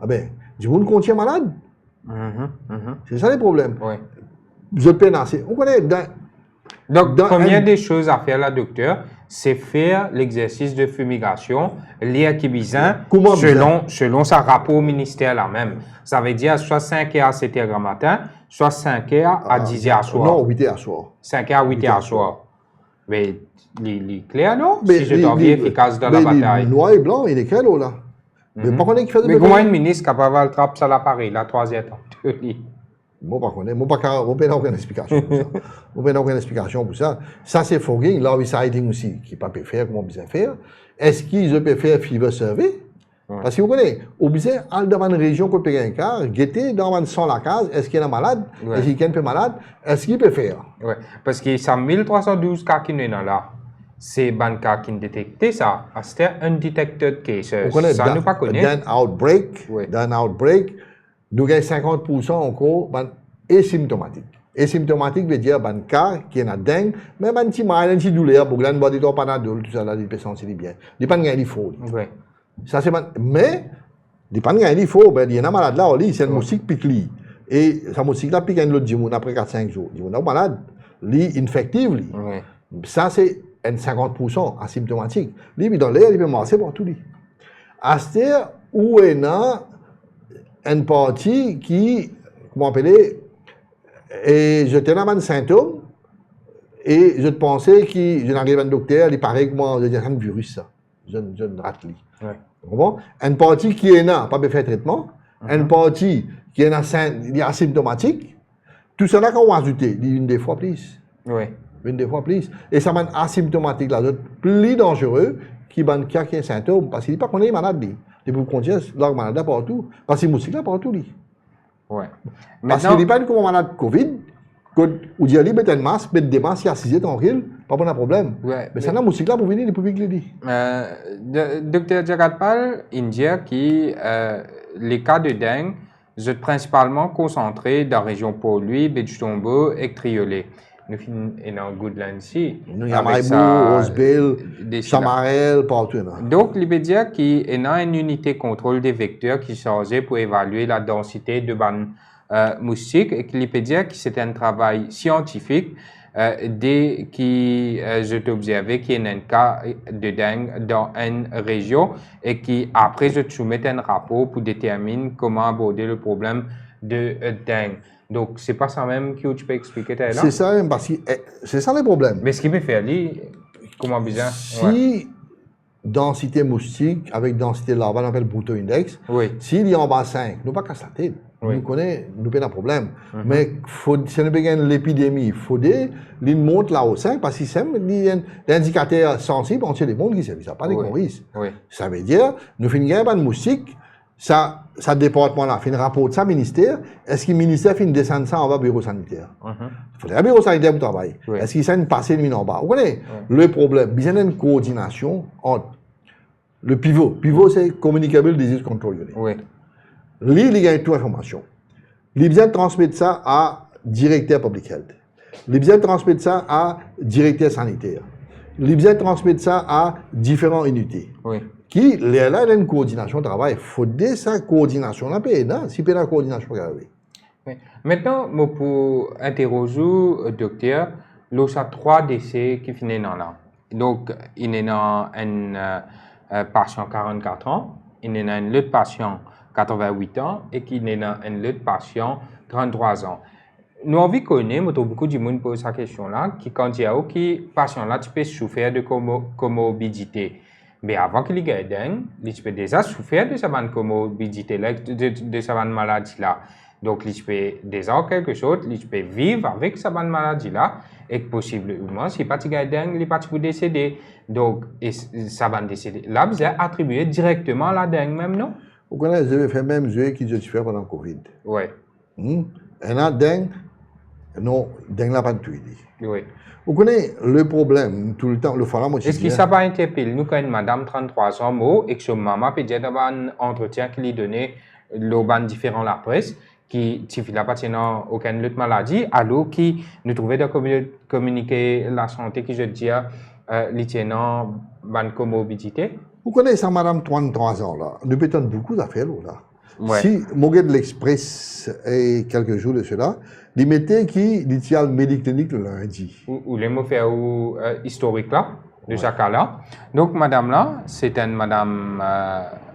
Ah ben, du monde contient malade. C'est ça les problèmes. Je peine assez. On connaît. Donc, combien de choses à faire là, docteur? C'est faire l'exercice de fumigation lié qui besoin selon sa rapport au ministère là même. Ça veut dire soit 5h à 7h matin, soit 5h à 10h à soir. Non, 8h à soir. 5h à 8h à soir. Mais il est clair, non? Si je deviens efficace dans la bataille. Noir et blanc, il est clair là. Mais comment un ministre capable de trapper ça l'appareil, la troisième temps? Moi, pas connais. Moi, pas aucune explication pour ça. Moi, pas aucune explication pour ça. Ça, c'est fogging, love siding aussi, qui pas peut faire, comment bien faire. Est-ce qu'ils peuvent faire fever survey? Parce que vous connaissez, au besoin, dans une région qu'on peut un cas, guetter dans une sans la case, est-ce qu'il y a un malade? Est-ce qu'il y a un peu malade? Est-ce qu'il peut faire? Oui, parce que ça 1312 cas qui sont là. C'est ban cas qui détecté ça. C'est un undetected case. Ça nous pas connaît. Dans un outbreak, nous avons 50% encore asymptomatique. Asymptomatique veut dire un cas qui est dengue, mais un petit mal, un petit douleur, pour que body top panadol, tout ça là, il peut sentir bien. Il pas gagner faux. Ça c'est mais il pas gagner faux, ben il y a un malade là, c'est un moustique pique lui. Et sa moustique là pique un autre dimanche après 4-5 jours. Il est malade, lui infective lui. Ça c'est un 50% asymptomatique. Lui dans l'air, il peut marcher partout lui. À ce où il y a une partie qui, comment appeler, et je tenais un symptôme, et je pensais que je n'arrive à un docteur, il paraît que moi, je dis, c'est un virus, ça. Je ne rate lui. Une partie qui est là, pas faire traitement, une partie qui est asymptomatique, tout ça là qu'on va ajouter, une des fois plus. Une des fois plus. Et ça m'a asymptomatique là, plus dangereux qui a un symptôme, parce qu'il n'est pas qu'on est malade. Et vous continuez leur malade partout. Parce que les moustiques là partout. Parce qu'il n'est pas comme malade Covid, où il y a des masques, mettre des masques, il y a 6 tranquille, pas de problème. Mais ça n'a moustiques là pour venir, les publics le disent. Docteur Jagatpal, India, qui les cas de dengue sont principalement concentrés dans la région polluée, Bédutombo et Triolé. Nous finissons en Goodland ici. Nous avons Maïbou, Roseville, Chamarel, partout. Donc, il veut dire qu'il y a une unité contrôle des vecteurs qui est chargée pour évaluer la densité de moustiques et qu'il peut dire que c'est un travail scientifique dès qui j'ai observé qu'il y a un cas de dengue dans une région et qui après je soumets un rapport pour déterminer comment aborder le problème de dengue. Donc, c'est pas ça même que tu peux expliquer là? C'est ça, parce que c'est ça le problème. Mais ce qu'il peut faire, lui... Comment bien? Si densité moustique avec densité larvale, on appelle Bruto Index, Oui. s'il y a en bas 5, nous pas qu'à sa tête. Oui. Nous connaissons, nous pas de problème. Mais si on a l'épidémie, il faut des, il monte là au 5 parce que c'est l'indicateur sensible, on sait les mondes qui servent, ça pas des risque. Oui. Ça veut dire, nous finissons pas de moustique, ça département-là fait un rapport de ça ministère, est-ce que le ministère fait une descente ça en bas bureau sanitaire? Il faudrait un bureau sanitaire pour travailler. Oui. Est-ce qu'il y a une passée de mine en bas? Vous connaissez le problème, il y a une coordination entre le pivot. Pivot, c'est Communicable Disease Control Unit. Oui. Lui, il y a toute information. Il vient transmettre ça à directeur public health. Il vient transmettre ça à directeur sanitaire. Il vient transmettre ça à différentes unités. Oui. Qui, là, il y a une coordination de travail. Il faut de sa coordination là, si pas la coordination, regardez. Oui. Maintenant, moi, pour interroger le docteur, il y a 3 décès qui finissent dans là. Donc, il y a un patient 44 ans, il y a un autre patient 88 ans et qu'il y a un autre patient 33 ans. Nous avons connaître, beaucoup de monde pose cette question-là, qui quand il y a qui patient là, tu peux souffrir de comorbidité. Mais avant qu'il y ait dengue, tu peux déjà souffrir de cette comorbidité, de cette maladie-là. Donc, tu peux déjà quelque chose, tu peux vivre avec cette maladie-là, et possiblement, si pas tu as dengue, il pas tu peux décéder. Donc, ça va décéder. Là, vous êtes attribué directement à la dengue même, non? Vous connaissez, je vais faire même jeu qui je fais pendant le Covid. Oui. Et là, dengue, non, dengue n'a pas de tuer. Oui. Vous connaissez le problème tout le temps, le forum aussi. Est-ce que ça va interpeller nous quand une madame 33 ans et que son maman peut dire d'avoir un entretien qui lui donnait l'auban différent la presse, qui n'a pas aucune autre maladie, alors qui nous trouvait de communiquer la santé qui je dis les tenants bonne comorbidité? Vous connaissez ça, madame 33 ans là, nous pétons beaucoup d'affaires là. Ouais. Si Moguet de l'Express et quelques jours de cela, il mettait qui dit le médiclinique le lundi. Ou les mots faire historique là, de ce cas-là. Donc, madame là, c'est une madame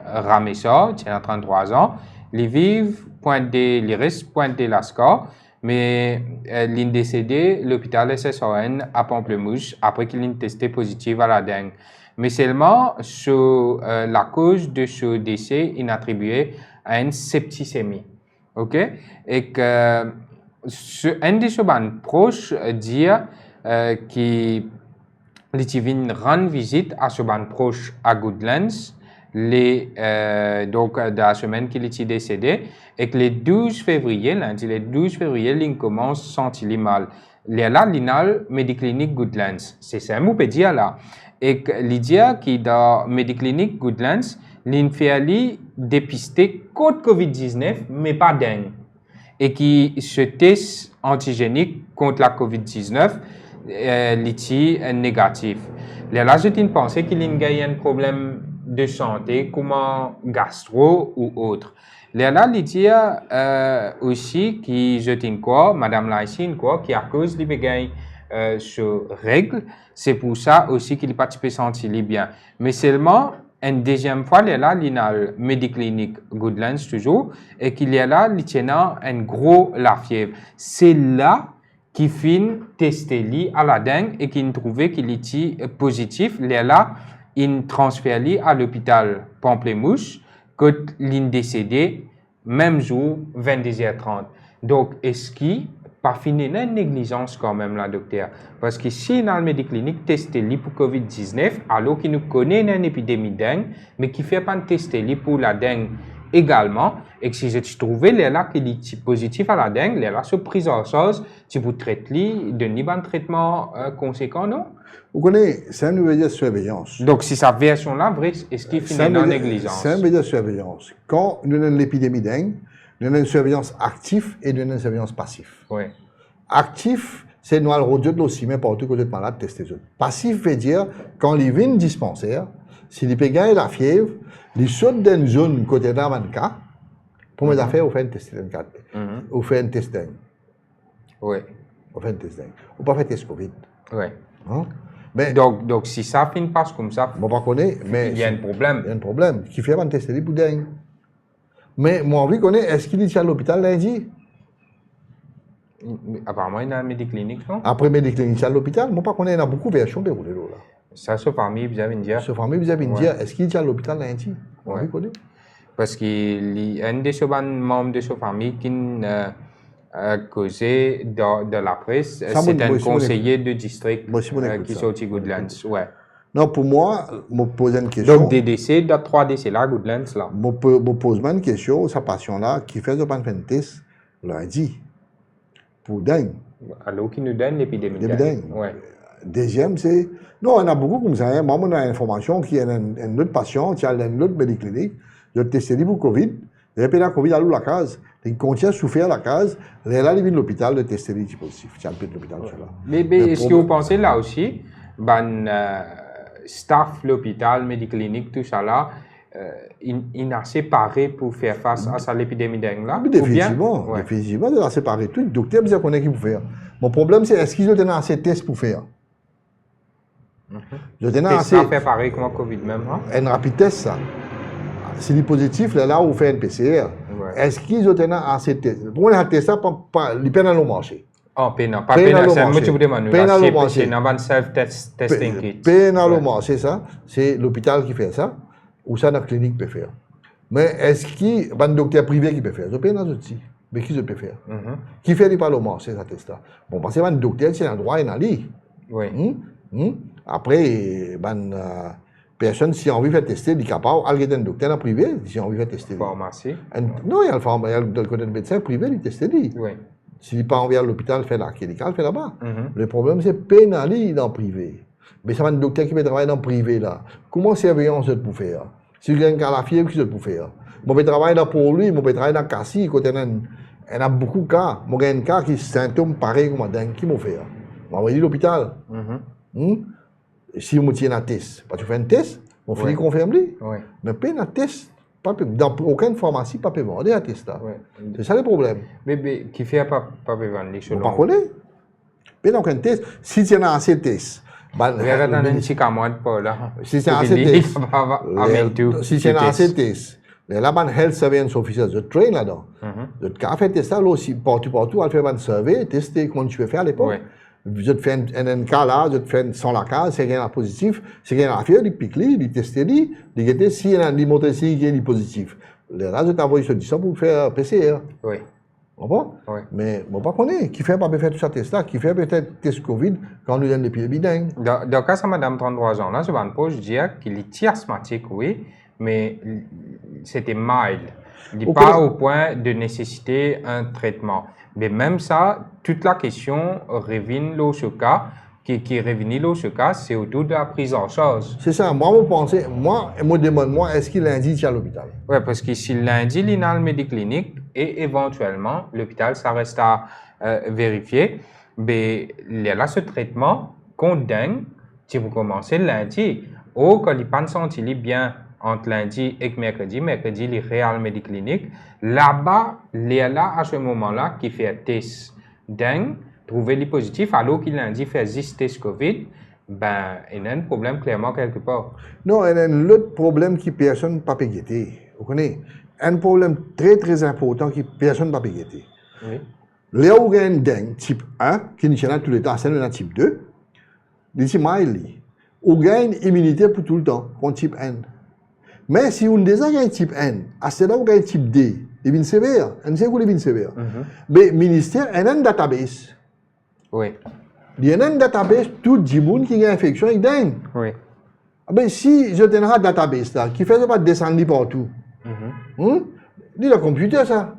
Ramessa, qui a 33 ans. Elle vit Pointe de l'Iris, Pointe de Lascar, mais elle est décédée à l'hôpital SSON à Pamplemouche après qu'il ait testé positif à la dengue. Mais seulement sur la cause de ce décès est attribuée à une septicémie. OK? Et que un de ses proches dit qu'il vient rendre visite à ses proches à Goodlands, donc de la semaine qu'il est décédé, et que le 12 février, lundi, le 12 février, il commence à sentir mal. Il est là, l'INAL Mediclinic Goodlands. C'est ça, on peut dire là. Et l'idée qui dans Mediclinic Goodlands, il fait dépister contre COVID-19, mais pas dengue. Et qui se teste antigénique contre la COVID-19, est négatif. Là, je pensais qu'il y a un problème de santé, comme gastro ou autre. Là, l'idée aussi qui je quoi, madame là ici, quoi, qui à cause de ce règle, c'est pour ça aussi qu'il pas se sentir bien. Mais seulement, une deuxième fois, il y a là, il y a le Mediclinic Goodlands toujours, et qu'il y a là, il y a un gros la fièvre. C'est là qu'il finit tester lui à la dengue et qu'il trouvait qu'il était positif. Il y a là, il transfère lui à l'hôpital Pamplemouche, quand il est décédé, même jour, 22h30. Donc, est-ce qu'il pas fini une négligence quand même, la docteur? Parce que si dans le Mediclinic testé pour COVID-19, alors qu'il nous connaît une épidémie dengue, mais qui ne fait pas tester pour la dengue également, et que si je trouvais là qu'il est positif à la dengue, là, se prise en charge, si vous traitez, de un traitement conséquent, non? Vous connaissez, c'est un nouvel de surveillance. Donc, si sa version-là, est-ce qu'il finit dans la négligence? C'est un nouvel de surveillance. Quand nous avons l'épidémie dengue, nous avons une surveillance active et nous avons une surveillance passive. Oui. Actif, c'est nous allons de l'ossimé partout que vous malade tester les autres. Passif veut dire, quand il vient dispensaire, s'il peut gagner la fièvre, il saute dans une zone côté de la cas, pour mes affaires, on fait un test de cas. On fait un test dengue. Oui. On fait un test dengue. On peut faire un test Covid. Oui. Hein? Mais, donc, si ça finit pas comme ça, bon, pas connaître, mais il y a un problème. Il y a un problème. Qui fait un test pour dengue. Mais moi, envie de connaître, est-ce qu'il est à l'hôpital lundi? Apparemment, il y a un Mediclinic, non? Après Mediclinic à l'hôpital, moi, pas connaître, il y a beaucoup de versions déroulées là. Ça, sa famille, vous avez dit. Sa famille, vous avez dit, est-ce qu'il est à l'hôpital lundi? Ouais. Oui, connaît. Parce qu'il y a un des membres de sa famille qui a causé de la presse. C'est un conseiller de district qui est sorti Goodlands. Ouais. Non, pour moi, je me pose une question. Donc, des décès, 3 décès là, Goodlands là. Je me pose une question, sa passion là, qui fait de faire un test lundi pour dingue. Alors, qui nous donne l'épidémie. Ouais. Deuxième, c'est. Non, on a beaucoup comme ça. Moi, on a l'information qu'il y a un autre patient qui a une autre médiclinique, il a testé pour Covid, il a pris la Covid à la case, il continue à souffrir à la case, il est là, il vient de l'hôpital, il a testé positif. Il a de l'hôpital. Mais est-ce que vous pensez là aussi, staff, l'hôpital, médiclinique, tout ça là, il a séparé pour faire face à l'épidémie dengue là? Définitivement, définitivement, il a séparé tout. Le docteur, il connaît qui pour faire. Mon problème, c'est est-ce qu'ils ont assez tests pour faire? Ça fait pareil comme Covid même, hein? Un rapide test, ça. Si il est positif, là, on fait un PCR. Est-ce qu'ils ont assez tests? Pour un test, ils peuvent aller au marché. Oh, pénal. Pas pénal, c'est moi qui vous demande. C'est un self-testing kit. Pénal, c'est ça. C'est l'hôpital qui fait ça. Ou ça, la clinique peut faire. Mais est-ce qu'il y a un docteur privé qui peut faire? Je pénal aussi. Mais qui peut faire? Qui fait les parlements, c'est ça test là. Bon, parce que un docteur, c'est un droit, il a dit. Oui. Après, personne, si on a envie de faire tester, il est capable, aller un docteur privé, si on a envie de faire tester. Pharmacie. Non, il y a le côté de médecin privé, il teste. Oui. S'il n'est pas envie à l'hôpital, fait la clinique, il fait là-bas. Le problème, c'est pénaliser dans le privé. Mais c'est un docteur qui peut travailler dans le privé là. Comment surveillance de pour faire? Si il y a un cas la fièvre, qu'est-ce que pour faire? Moi, je travaille dans pour lui, moi, je travaille dans Cassis, côté il y a beaucoup de cas. Moi, il y a un cas qui symptômes pareils comme un dingue, qui m'a fait? On va aller à l'hôpital. Si on tient un test, parce que tu fais un test, on finit confirmer. Mais pas un test, dans aucune pharmacie, pas peut vendre un test là. C'est ça le problème. Mais qui fait pas vendre les choses? On ne connaît pas. Pas aucun test. Si tu as assez de tests, il y a un petit camarade pas là. Si tu as assez de tests, si tu as assez de tests, là, il Health Surveillance Officer, je traîne là-dedans. Je te fais tester là aussi, partout, elle fait un survey, tester comment tu peux faire à l'époque. Je te fais un cas là, je te fais sans la case, c'est rien de positif, c'est rien à faire, il pique, il teste, il regarde si il y a un moteur qui est positif. Là, je t'envoie sur ça pour faire PCR. Oui. Bon? Mais on ne pas connaître. Qui fait pas faire tout ça test là, qui fait peut-être test Covid quand on lui donne l'épidémie dingue. Dans le cas de madame 33 ans, là, je vais je dire qu'il est asthmatique, oui, mais c'était mild. Il n'est pas au point de nécessiter un traitement. Mais même ça, toute la question revient là ce cas, qui revient là ce cas, c'est autour de la prise en charge. C'est ça. Moi, je me demande, est-ce qu'il lundi à l'hôpital? Oui, parce que si lundi, il y a le médiclinique et éventuellement, l'hôpital, ça reste à vérifier. Mais il y a là ce traitement contre dengue, si vous commencez lundi, ou quand il pas senti bien entre lundi et mercredi, il est réel médiclinique. Là-bas, il y a là à ce moment-là qui fait un test dengue, trouver les positifs, alors qu'il lundi fait 10 tests COVID, ben, il y a un problème clairement quelque part. Non, il y a un autre problème qui personne ne peut pas guetter. Vous connaissez? Un problème très très important qui personne ne peut pas guetter. Oui. Là où il y a un dengue type 1, qui n'est pas tout le temps, c'est un type 2, c'est mild. On gagne une immunité pour tout le temps, contre type 1. Mais si on a déjà un type 1, à ce moment-là, on a un type D, il est sévère. On sait qu'il est sévère. Mais le ministère a un database. Oui. Il y a un database, tout le monde qui a une infection avec dengue. Oui. Mais si je tiens un database là, qui ne fait pas descendre partout, il y a un computer ça.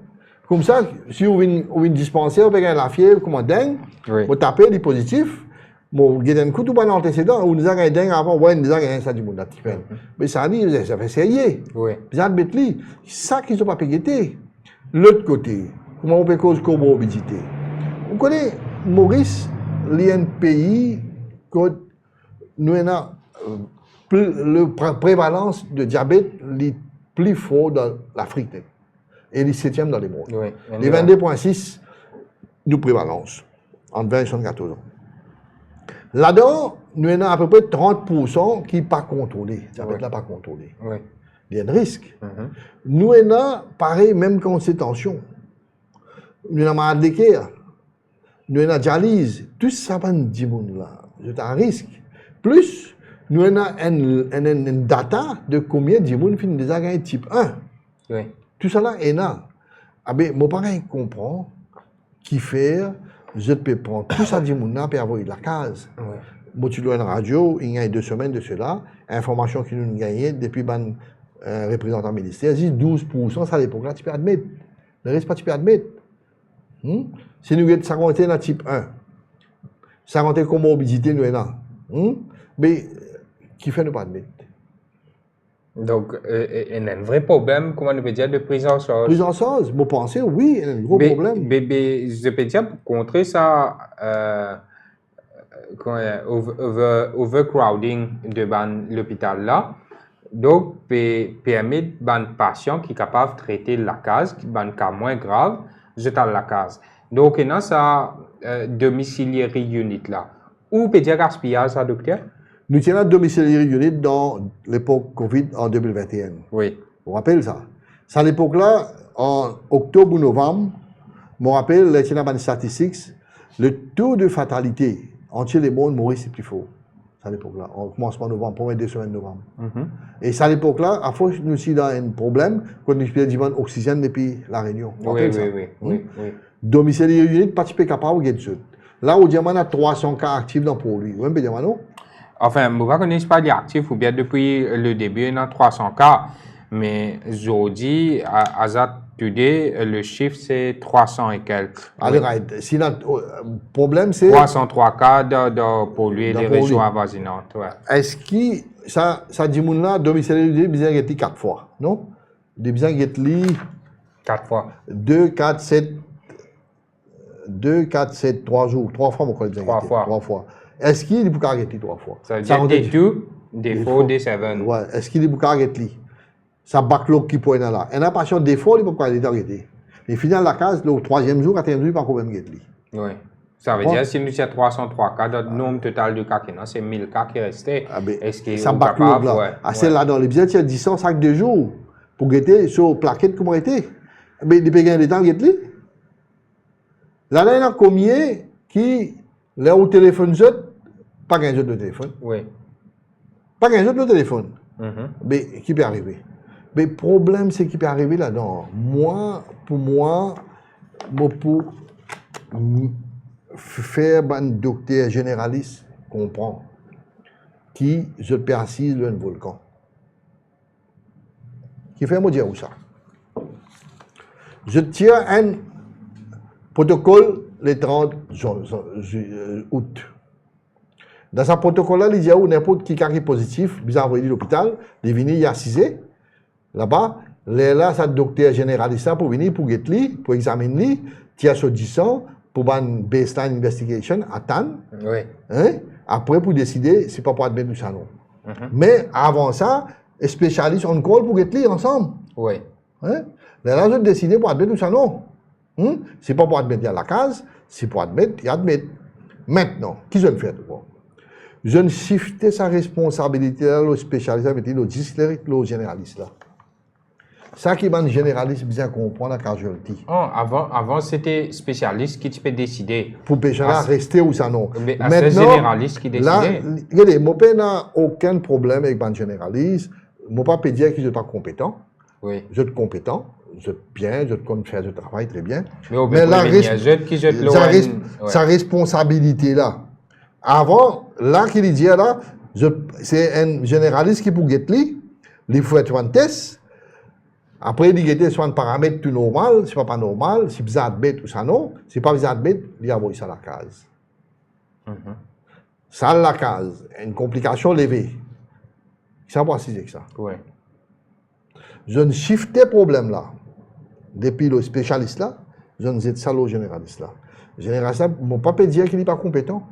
Comme ça, si on vient dispenser avec la fièvre comme un dengue, on tape les positifs. Bon, il y a un coup de bon antécédent, on nous a gagné dingue avant, on nous a gagné ça du monde. Mais ça dit, ça fait sérieux. Oui. Ça de mettre c'est ça qu'ils n'ont pas payé. L'autre côté, comment on peut cause comorbidité? On connaît Maurice, il y a un pays où nous avons la prévalence de diabète les plus fort dans l'Afrique. Et les 7e dans le monde. Oui. Les 22,6 de prévalence, entre 20 et 74 ans. Là-dedans, nous avons à peu près 30% qui n'est pas contrôlé. Ça va être là pas contrôlé. Oui. Il y a un risque. Nous avons, pareil, même quand c'est tension. Nous avons malade de cœur. Nous avons dialyse. Tout ça, va nous dire, là. C'est un risque. Plus, nous avons une data de combien de gens qui ont déjà gagné type 1. Oui. Tout ça là est là. Ah ben, mon parent comprend qui fait, je peux prendre tout ça de gens et avoir la case. Oui. Moi, tu dois une radio, il y a 2 semaines de cela, information qui nous a gagné depuis le représentant ministère, dit 12%, ça à l'époque là, tu peux admettre. Le reste, pas tu peux admettre. Si nous avons 50 dans type 1, 50 comorbidité, nous avons. Mais qui fait ne pas admettre? Donc, il y a un vrai problème, comment on peut dire, de prise en charge. Prise en charge, vous pensez, oui, il y a un gros problème. Mais je peux dire, pour contrer ça, overcrowding de l'hôpital là, donc, permet à patient qui est capable de traiter la case, qui est un cas moins grave, jeter la case. Donc, il y a ça domiciliary unit là. Où peut dire gaspillage, ça, docteur? Nous tenons la domiciliary unit dans l'époque Covid en 2021. Oui. Vous vous rappelez ça? C'est à l'époque-là, en octobre ou novembre, je me rappelle, les statistiques, le taux de fatalité entre les mondes Maurice c'est plus fort. C'est à l'époque-là, en commencement novembre, première 2 semaines de novembre. Et c'est à l'époque-là, à fois nous sommes dans un problème, quand nous avons oxygène depuis la Réunion. Oui. Domiciliary unit, pas capable de gagner. Là, au diamant, on a 300 cas actifs dans pour lui. Vous voyez, non? Enfin, je ne connais pas l'actif, ou bien depuis le début, il y a 300 cas. Mais aujourd'hui, à Today, le chiffre, c'est 300 et quelques. Alors, si le problème, c'est... 303 cas pour lui et les régions avoisinantes. Ouais. Est-ce que ça dit là, domiciliaire, besoin de 4 fois, non? Des besoin de 4 fois. 2, 4, 7, 3 jours. 3 fois, mon collègue. 3 fois. 3 fois. Est-ce qu'il peut arrêter 3 fois? Ça veut dire des 2, des 4, des 7. Ouais. Est-ce qu'il peut arrêter? Ça backlog qui peut être là. Un patient des fois, il peut pas arrêter. Mais finalement, la case, le 3e jour, 4e jour, il peut pas même arrêter. Oui. Ça veut dire, si nous avons 303 cas, le nombre total de cas, c'est 1000 cas qui restaient. Est-ce qu'il est capable? C'est là dans les biens, il y a 10 chaque 2 jours pour guetter sur plaquette comment était. Mais il peut gagner des temps guetter. Là, il y a combien qui, là où le téléphone jette, pas gagner de téléphone. Oui. Pas gagner de téléphone. Mais qui peut arriver? Mais le problème, c'est qu'il peut arriver là-dedans. Pour faire un docteur généraliste, comprend, qui je peux assis sur un volcan. Qui fait me dire où ça? Je tiens un protocole le 30 août. Dans ce protocole-là, il dit où n'importe qui est positif, il a envoyé à l'hôpital, il vient, il est assisé. Là-bas, là, c'est le docteur généraliste pour venir, pour pour examiner, tirer sur 10 ans, pour une baseline investigation, attendre. Oui. Hein? Après, pour décider, c'est pas pour admettre ça non. Mais avant ça, les spécialistes ont call pour être ensemble. Oui. Hein? Là, je décider pour admettre ça non. C'est pas pour admettre à la case, c'est pour admettre, et admettre. Maintenant, qui je ne fais tout? Je ne shifte sa responsabilité là, le spécialiste, avec le disclérique, le généraliste là. Ça qui est un généraliste bien comprendre la casualty. Avant c'était spécialiste qui peut décider. Pour pécher rester ou ça non. Mais c'est généraliste qui décide. Là, regardez, moi n'a aucun problème avec un généraliste. Moi pas peut dire que je suis pas compétent. Oui. Je suis compétent, je suis bien, je connais faire du travail très bien. Mais sa responsabilité là. Avant, là qu'il dit là, c'est un généraliste qui pour guetter, il faut être un test. Après, il y a soit un paramètre tout normal, c'est pas normal, si vous admettez ou ça non, si pas vous admettez, il y a ça la case. Ça la case, une complication levée. Ça pas si c'est que ça. Oui. Je ne shifte problème là. Depuis le spécialiste là, je ne sais ça le généraliste là. Le généraliste là, ne peut pas dire qu'il n'est pas compétent.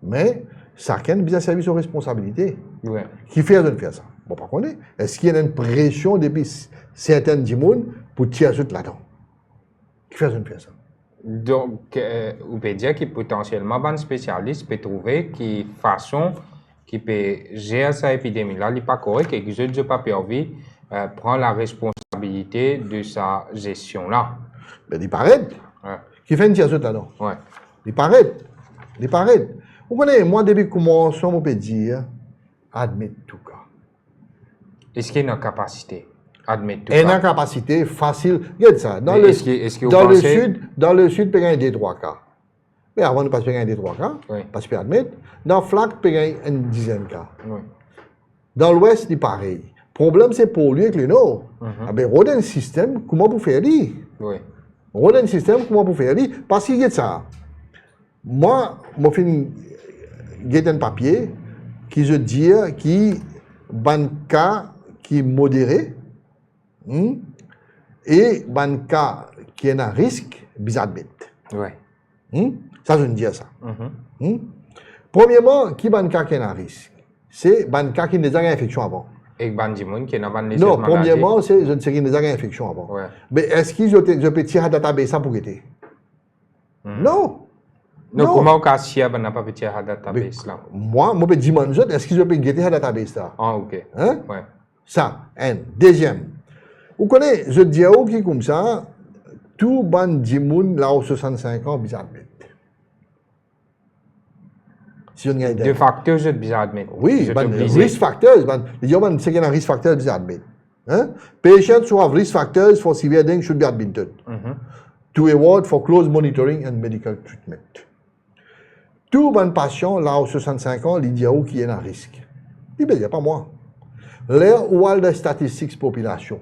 Mais chacun a bien servi son responsabilité. Oui. Qui fait de faire ça? Bon, par contre, est-ce qu'il y a une pression depuis certains monde pour tirer tout là-dedans? Qui fait de faire ça? Donc, on peut dire que potentiellement, un spécialiste peut trouver qui façon qui peut gérer cette épidémie-là, n'est pas correct et que je n'ai pas permis prendre la responsabilité de sa gestion-là. Mais il paraît. Ouais. Qui fait une tirer tout là-dedans? Ouais. Il paraît. Vous connaissez, moi, depuis que commence, on peut dire, admettre tout cas. Est-ce qu'il y a une capacité admettre tout Et une cas? capacité facile. Regarde ça. Dans Mais le, est-ce que vous dans le pensez- sud, il y a des 3 cas. Mais avant de passer à des 3 cas, Oui. parce que admettre, dans FLAC, il y a une dizaine de cas. Oui. Dans l'ouest, c'est pareil. Le problème, c'est pour lui avec le nord. Ah ben, on a un système, comment vous faire lui? Oui. On a un système, comment vous faire lui? Parce qu'il y a ça. Moi, je fais un papier qui je dis qui ban cas qui est modéré et ban cas qui est un risque, bizarre. Oui. Ça, je ne dis ça. Premièrement, qui ban cas qui est un risque? C'est ban cas qui n'a pas infection avant. Et Bandimoun qui n'a pas de Non, premièrement, c'est je ne sais qui n'a pas infection avant. Ouais. Mais est-ce que je peux tirer un database ça pour aider? Non. Donc, Non. comment on casse ça, n'a pas petit database là? Moi, je peux dire, est-ce que je peux guetter un database là? Ah, ok. Hein? Ouais. Ça, un. Deuxième. Vous connaissez, je dis à vous qui comme ça, tout ban dimoun là aux 65 ans, bizarre. Si on gagne De facto, je te bizarre admettre. oui, je ban t'oblige. risk factors, ban, il y a c'est qu'il y a un risk factor bizarre. Hein? Patients who have risk factors for severe dengue should be admitted to a ward for close monitoring and medical treatment. Tout ban patient là aux 65 ans, il dit à vous qui est un risque. Il n'y a pas moi. L'air ou des statistiques population.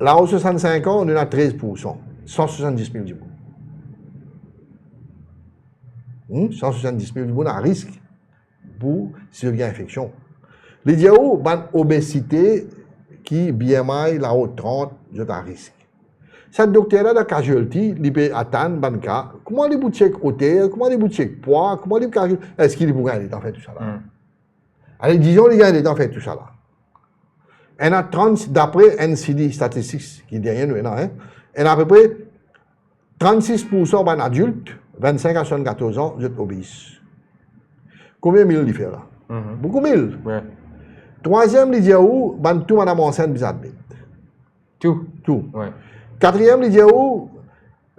Là, aux 65 ans, on est à 13%. 170 000 du monde. 170 000 du monde à risque pour si il y a infection. Les diaos, obésité qui BMI là haut 30, je à risque. Cette docteur a la casualty, il peut atteindre ban cas. Comment il peut check hauteur, comment il peut check poids, comment il peut est-ce qu'il peut gagner en fait tout ça là. Allez, disons les gars, il est en fait tout ça là. On a 30, d'après NCD Statistics, qui dit rien, hein, on a à peu près 36% d'adultes, 25 à 74 ans, vous êtes obèses. Combien de mille il fait là? Beaucoup de mille. Ouais. Troisième, il dit où, tout madame enceinte, bizarre. Tout. Tout. Ouais. Quatrième, il dit où,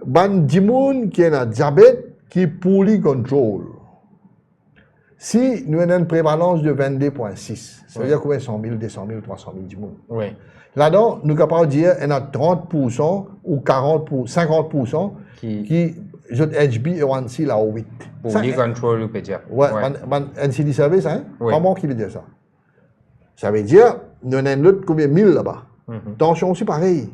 dimoun qui a un diabète qui est poorly control. Si nous avons une prévalence de 22,6, ça veut dire combien 100 000, 200 000, 300 000 du monde. Oui. Là-dedans, nous sommes capables de dire qu'il y a 30% ou 50% qui ont HB et 1C là au 8. Pour les contrôle, on peut dire. Ouais, NCD service, hein? Oui. Comment qui veut dire ça? Ça veut dire, nous avons l'autre combien 1000 là-bas. Tension aussi pareil.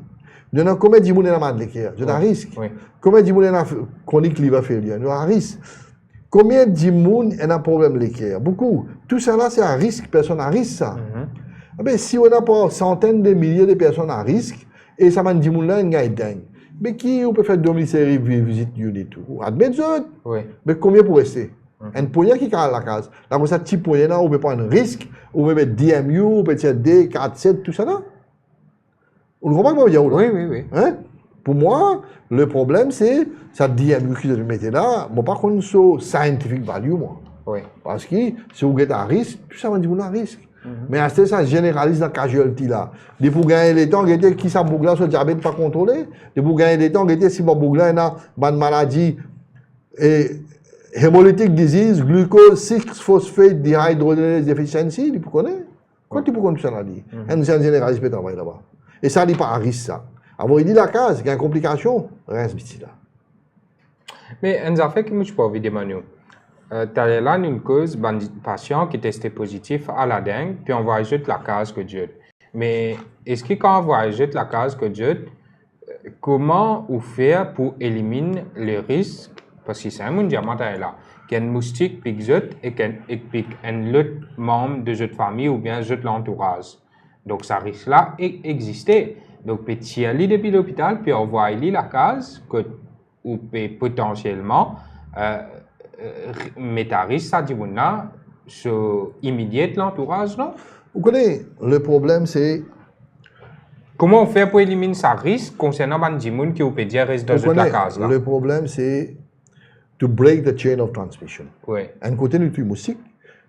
Nous avons combien de monde dans la l'équerre? J'ai un risque. Oui. Combien de monde dans la chronique liver failure? Nous avons un risque. Combien de monde ont un problème l'équerre? Beaucoup. Tout ça là, c'est un risque. Personne à risque ça. Ah ben, si on n'a pas centaines de milliers de personnes à risque, et ça m'a dit là, il y a dingue. Mais qui on peut faire domicile visite et tout? Admettez ça. Oui. Mais combien pour rester? Un poignet qui cale la case. Là, comme ça, petit poignet là, on peut prendre un risque, on peut mettre DMU, on peut mettre D, 4, 7, tout ça là. On ne comprend pas bien. Oui, oui, oui. Hein? Pour moi, le problème, c'est ça DMU que je mettais là. Moi, par contre, c'est scientific value, moi. Oui. Parce que si vous êtes à risque, tout ça va dire un risque. Mais à ce ça généralise la casualty là. De pour gagner les temps, qui ça bougla sur le diabète pas contrôlé. De pour gagner les temps, si mon bougla a une maladie et hémolytic disease, glucose 6-phosphate dehydrogenase deficiency, tu connais? Quoi tu peux connaître ça là dit? Un généraliste peut travailler là-bas. Et ça n'est pas à risque ça. Avant il dit la case, il y a une complication, reste ici là. Mais un affaire que je peux vous demander. Tu as là une cause, un patient qui testait positif à la dengue, puis on va ajouter la case que Dieu. Mais est-ce que quand on va ajouter la case que Dieu, comment on fait pour éliminer le risque? Parce que c'est un diamant là. Qu'il y a un moustique pique et qu'un autre membre de cette famille ou bien de l'entourage. Donc, ça risque là exister. Donc, petit aller depuis l'hôpital, puis on voit la case que ou potentiellement mettre à risque ça dit sur immédiat l'entourage, non? Vous connaissez, le problème c'est comment on fait pour éliminer ça risque concernant les gens qui peut dire reste dans la case là? Le problème c'est to break the chain of transmission. Oui. Un côté nous tue moustique,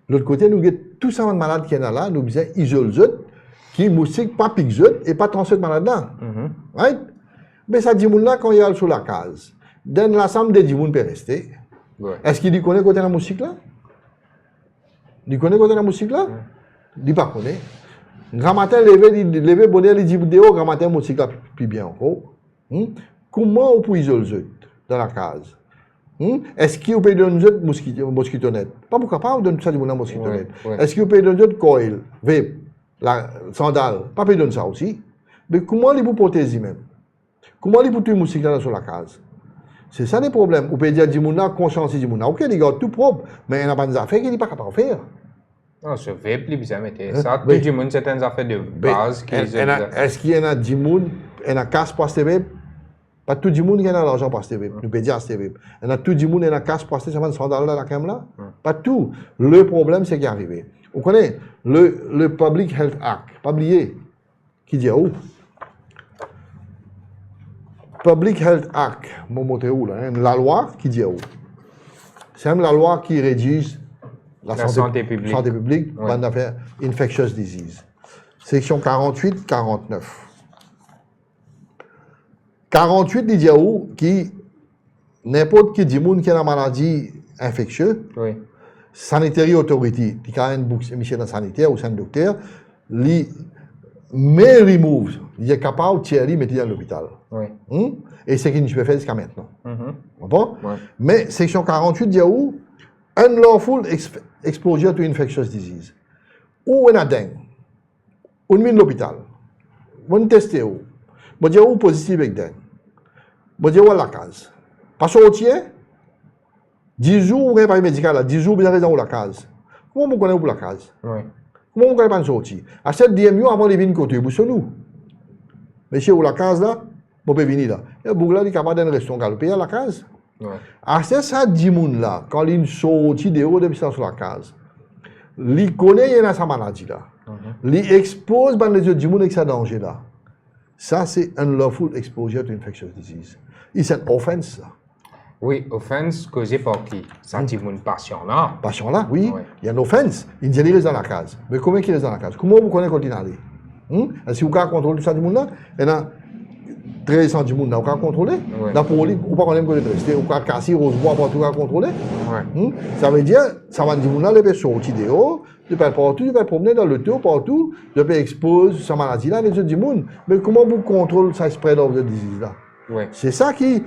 l'autre côté nous avons tout ça de malades qui sont là, nous disons isole qui moustique pas pique et pas transmettre malade là. Right? Mais ça dit là quand il y a sur la case. Dans l'ensemble des gens peut rester. Ouais. Est-ce qu'il dit qu'on est côté la moustique là? Il connaît quoi dans la musique là? Il pas connaît. Grand matin, lever bonheur, il dit grand matin, musique là, plus bien encore. Comment on peut isoler les autres dans la case? Est-ce qu'il peut donner un mosquito net? Pas pourquoi pas, on donne ça du mosquito net. Est-ce qu'il peut donner un coil, vape, la sandale? Pas peut donner ça aussi. Mais comment il peut protéger même? Comment il peut tuer mosquito là sur la case? C'est ça le problème. On peut dire du monde, conscience du monde. Ok, les gars, tout propre, mais il n'y a pas d'affaires qu'il n'est pas capable de faire. Non, ce vape, il bizarre, mais ça, tout du monde, c'est une affaire de base. Est-ce qu'il y en a du monde, il y en a casse pour ce vape? Pas tout le monde qui a l'argent pour acheter vape. Nous pouvons dire acheter vape. Il y a tout le monde qui a cash pour acheter $100 dans la cam là. Pas tout. Le problème, c'est qu'il est arrivé. Vous connaissez le Public Health Act. Pas oublier. Qui dit où? Public Health Act. Mon mot est où là? La loi qui dit où? C'est même la loi qui régit la santé publique. Santé publique, dans l'affaire Infectious Disease. Section 48-49. 48 dit où qui n'importe qui dit qui a une maladie infectieuse, Sanitary Authority, qui a un mission sanitaire ou un docteur, lui mais remove, il est capable de tirer mettre dans l'hôpital. Et c'est ce qu'il peut faire jusqu'à maintenant. Bon? Mais section 48 dit où unlawful exposure to infectious disease. Ou on a dengue, on met l'hôpital, on teste où, on dit où positif avec dengue. Je dis, la case. Parce que au 10 jours, vous n'avez pas médical, 10 jours, vous avez dans la case. Comment vous connaissez la case? Comment vous connaissez pas sortir? À cette DMU, avant de venir côté, vous sur nous. Mais chez vous, la case là, vous pouvez venir là. Et vous là, il est capable d'un restaurant, vous payez la case. À cette ça, 10 personnes là, quand il sortit de haut de sur la case, il connaît sa maladie là. Il expose les autres 10 personnes avec sa danger là. Ça, c'est unlawful exposure to infectious disease. C'est une offense. Oui, offense causée par qui? Ça dit mon patient là. Patient là, oui. Il y a une offense. Il dit qu'il est dans la case. Mais comment il est dans la case? Comment vous connaissez quand il est allé? Est-ce que vous pouvez contrôler tout ça du monde là? Il y a 1300 du monde là, vous pouvez contrôler? Dans pour lui, vous ne pouvez pas rester. Vous pouvez casser, vous pouvez contrôler? Ça veut dire, ça va dire que là, il peut sortir dehors. Tu peux partout, tu peux promener dans le tour partout, tu peux exposer sa maladie là, les autres du monde. Mais comment vous contrôlez ça spread of the disease là? C'est ça qui,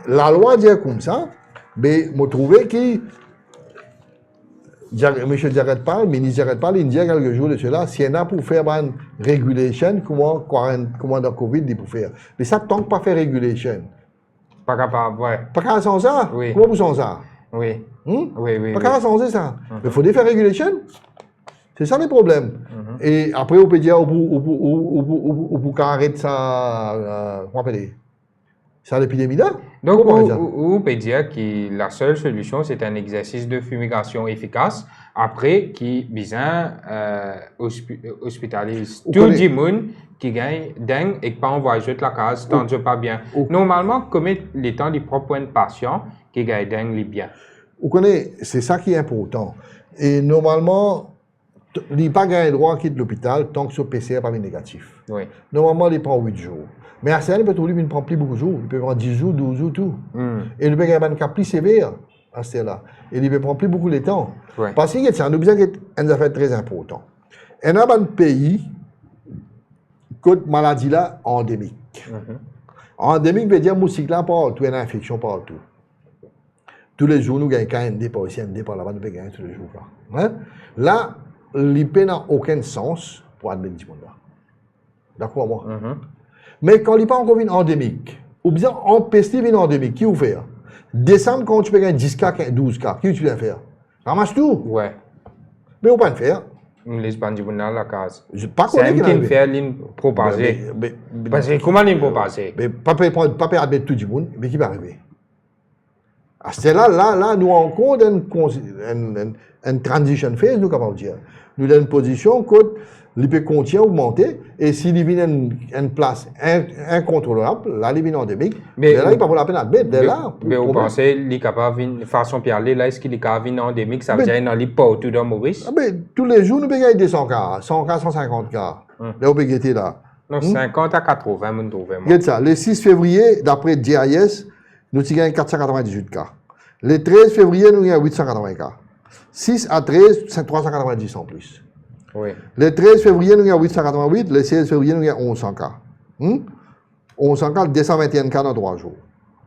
la loi dit comme ça, mais je trouve que, M. Jarret parle, le ministre Jarret parle, il dit quelques jours de cela, s'il y en a pour faire une régulation, comment dans Covid, il peut faire. Mais ça, tant que pas faire régulation. Pas capable, Pas capable sans ça? Comment vous sans ça? Oui. Pas capable sans ça. Mais il faut faire régulation. C'est ça le problème. Et après, on peut dire, on peut arrêter ça, comment on peut dire, ça l'épidémie là. Donc, on peut dire que la seule solution, c'est un exercice de fumigation efficace, après qui besoin hospitalise tout le monde qui gagne dengue et qui pas envoyer la case, tant que pas bien. Normalement, combien de temps il prend pour un patient qui gagne dengue les bien? Vous connaissez, c'est ça qui est important. Et normalement, il n'a pas gagné le droit à quitter l'hôpital tant que son PCR n'est pas négatif. Normalement, il prend 8 jours. Mais à ce moment-là, il ne prend plus beaucoup de jours. Il peut prendre 10 jours, 12 jours, tout. Et il peut gagner un cas plus sévère à ce moment-là. Et il ne peut prendre plus beaucoup de temps. Parce que ça, nous besoin une affaire très importante. Il y a un pays qui a une maladie là endémique. Endémique veut dire que là partout, il y a une infection partout. Tous les jours, nous gagnons un ND par ici, un ND par là-bas, nous gagnons tous les jours. Là, l'IP n'a aucun sens pour admettre du monde là. D'accord, moi? Mais quand il n'est pas encore une endémique, ou bien en peste une endémique, qui vous fait? Décembre, quand tu peux gagner 10 cas, 12 cas, qui tu viens faire? Ramasse tout. Mais on ne peut pas le faire. On ne laisse pas du monde dans la case. C'est un qui fait l'île propagée. Parce que comment l'île propagée? Mais pas admettre tout le monde, mais qui va arriver? À ce là, nous avons encore une transition phase, nous capable de dire. Nous avons une position que l'IP contient augmenter, et s'il y a une place incontrôlable, là, il est endémique, mais là, il ne va pas la peine d'admettre. Mais vous pensez qu'il est capable de façon parler, là, est-ce qu'il est capable endémique, ça veut dire qu'il n'est pas autour de Maurice? Tous les jours, nous pouvons gagner 100 cas, 100 cas, 150 cas. Là, on peut gagner là. Non, 50 à 80, nous trouvons. Regarde ça, le 6 février, d'après GIS, nous avons gagné 498 cas. Le 13 février, nous avons 880 cas. 6 à 13, c'est 390 en plus. Oui. Le 13 février, nous avons 888. Le 16 février, nous avons 1100 cas. 1100 cas, 221 cas dans 3 jours.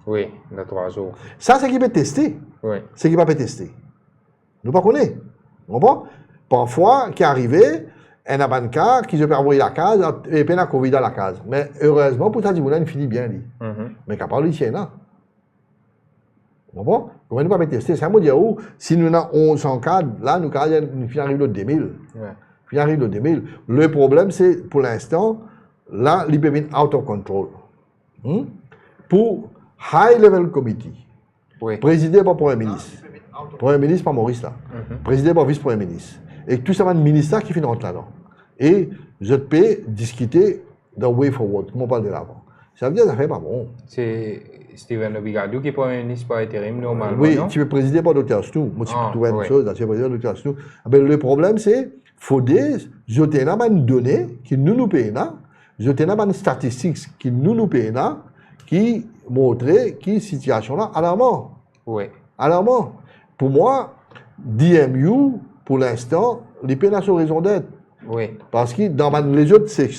Oui, dans 3 jours. Ça, c'est qui peut tester. Oui. C'est qui ne peut pas tester. Nous ne connaissons pas. Vous comprenez? Parfois, qui est arrivé, un a un cas qui se peut envoyer la case et puis il a Covid dans la case. Mais heureusement, pour ça, il finit bien. Mais qu'à part lui, c'est là. Vous comprenez? Comment nous ne pouvons pas tester? Ça veut dire où, si nous avons 1100 cas, là, nous arrivons au 2000. Ouais. Puis arrive au 2000. Le problème, c'est, pour l'instant, là, il peut être out of control. Pour High Level Committee, Oui. présidé par Premier ministre. Premier ministre, pas Maurice, là. Présidé par vice-premier ministre. Et tout ça va être ministre qui finance là-dedans. Et je peux discuter de way forward, comme on parle de l'avant. Ça veut dire que ça fait pas bon. C'est Steven Obigadou qui est Premier ministre par intérim, normalement. Oui, non? tu peux présider par Dr. Snou. Moi, tu peux trouver une oui. chose, tu peux présider par Dr. Snou. Le problème, c'est faut des jeter une donnée qui nous payons, jeter une statistique qui nous payons, qui montre qui situation là alarmant. Oui. Alarmant. Pour moi, DMU, pour l'instant, les peines sont raison d'être. Oui. Parce que dans les autres, c'est.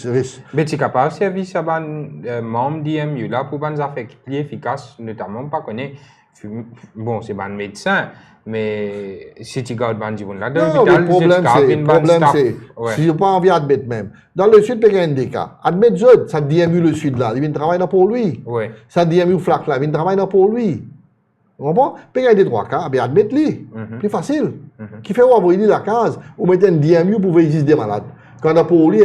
Mais tu es capable de servir ça membre DMU là pour des affaires plus efficaces, notamment pas connaître. Bon, c'est un médecin, mais si tu gardes un petit là, Non, le problème, c'est. Si je n'ai pas envie d'admettre même. Dans le sud, il y a des cas. Admettre ça, ça DMU le sud là, il vient travailler pour lui. Oui. Ça DMU flac là, il vient travailler pour lui. Vous comprenez? Puis il y a des trois cas, bien admettre-les. Plus facile. Qui fait envoyer la case, ou mettre un DMU pour veiller des malades. Quand on a pour lui,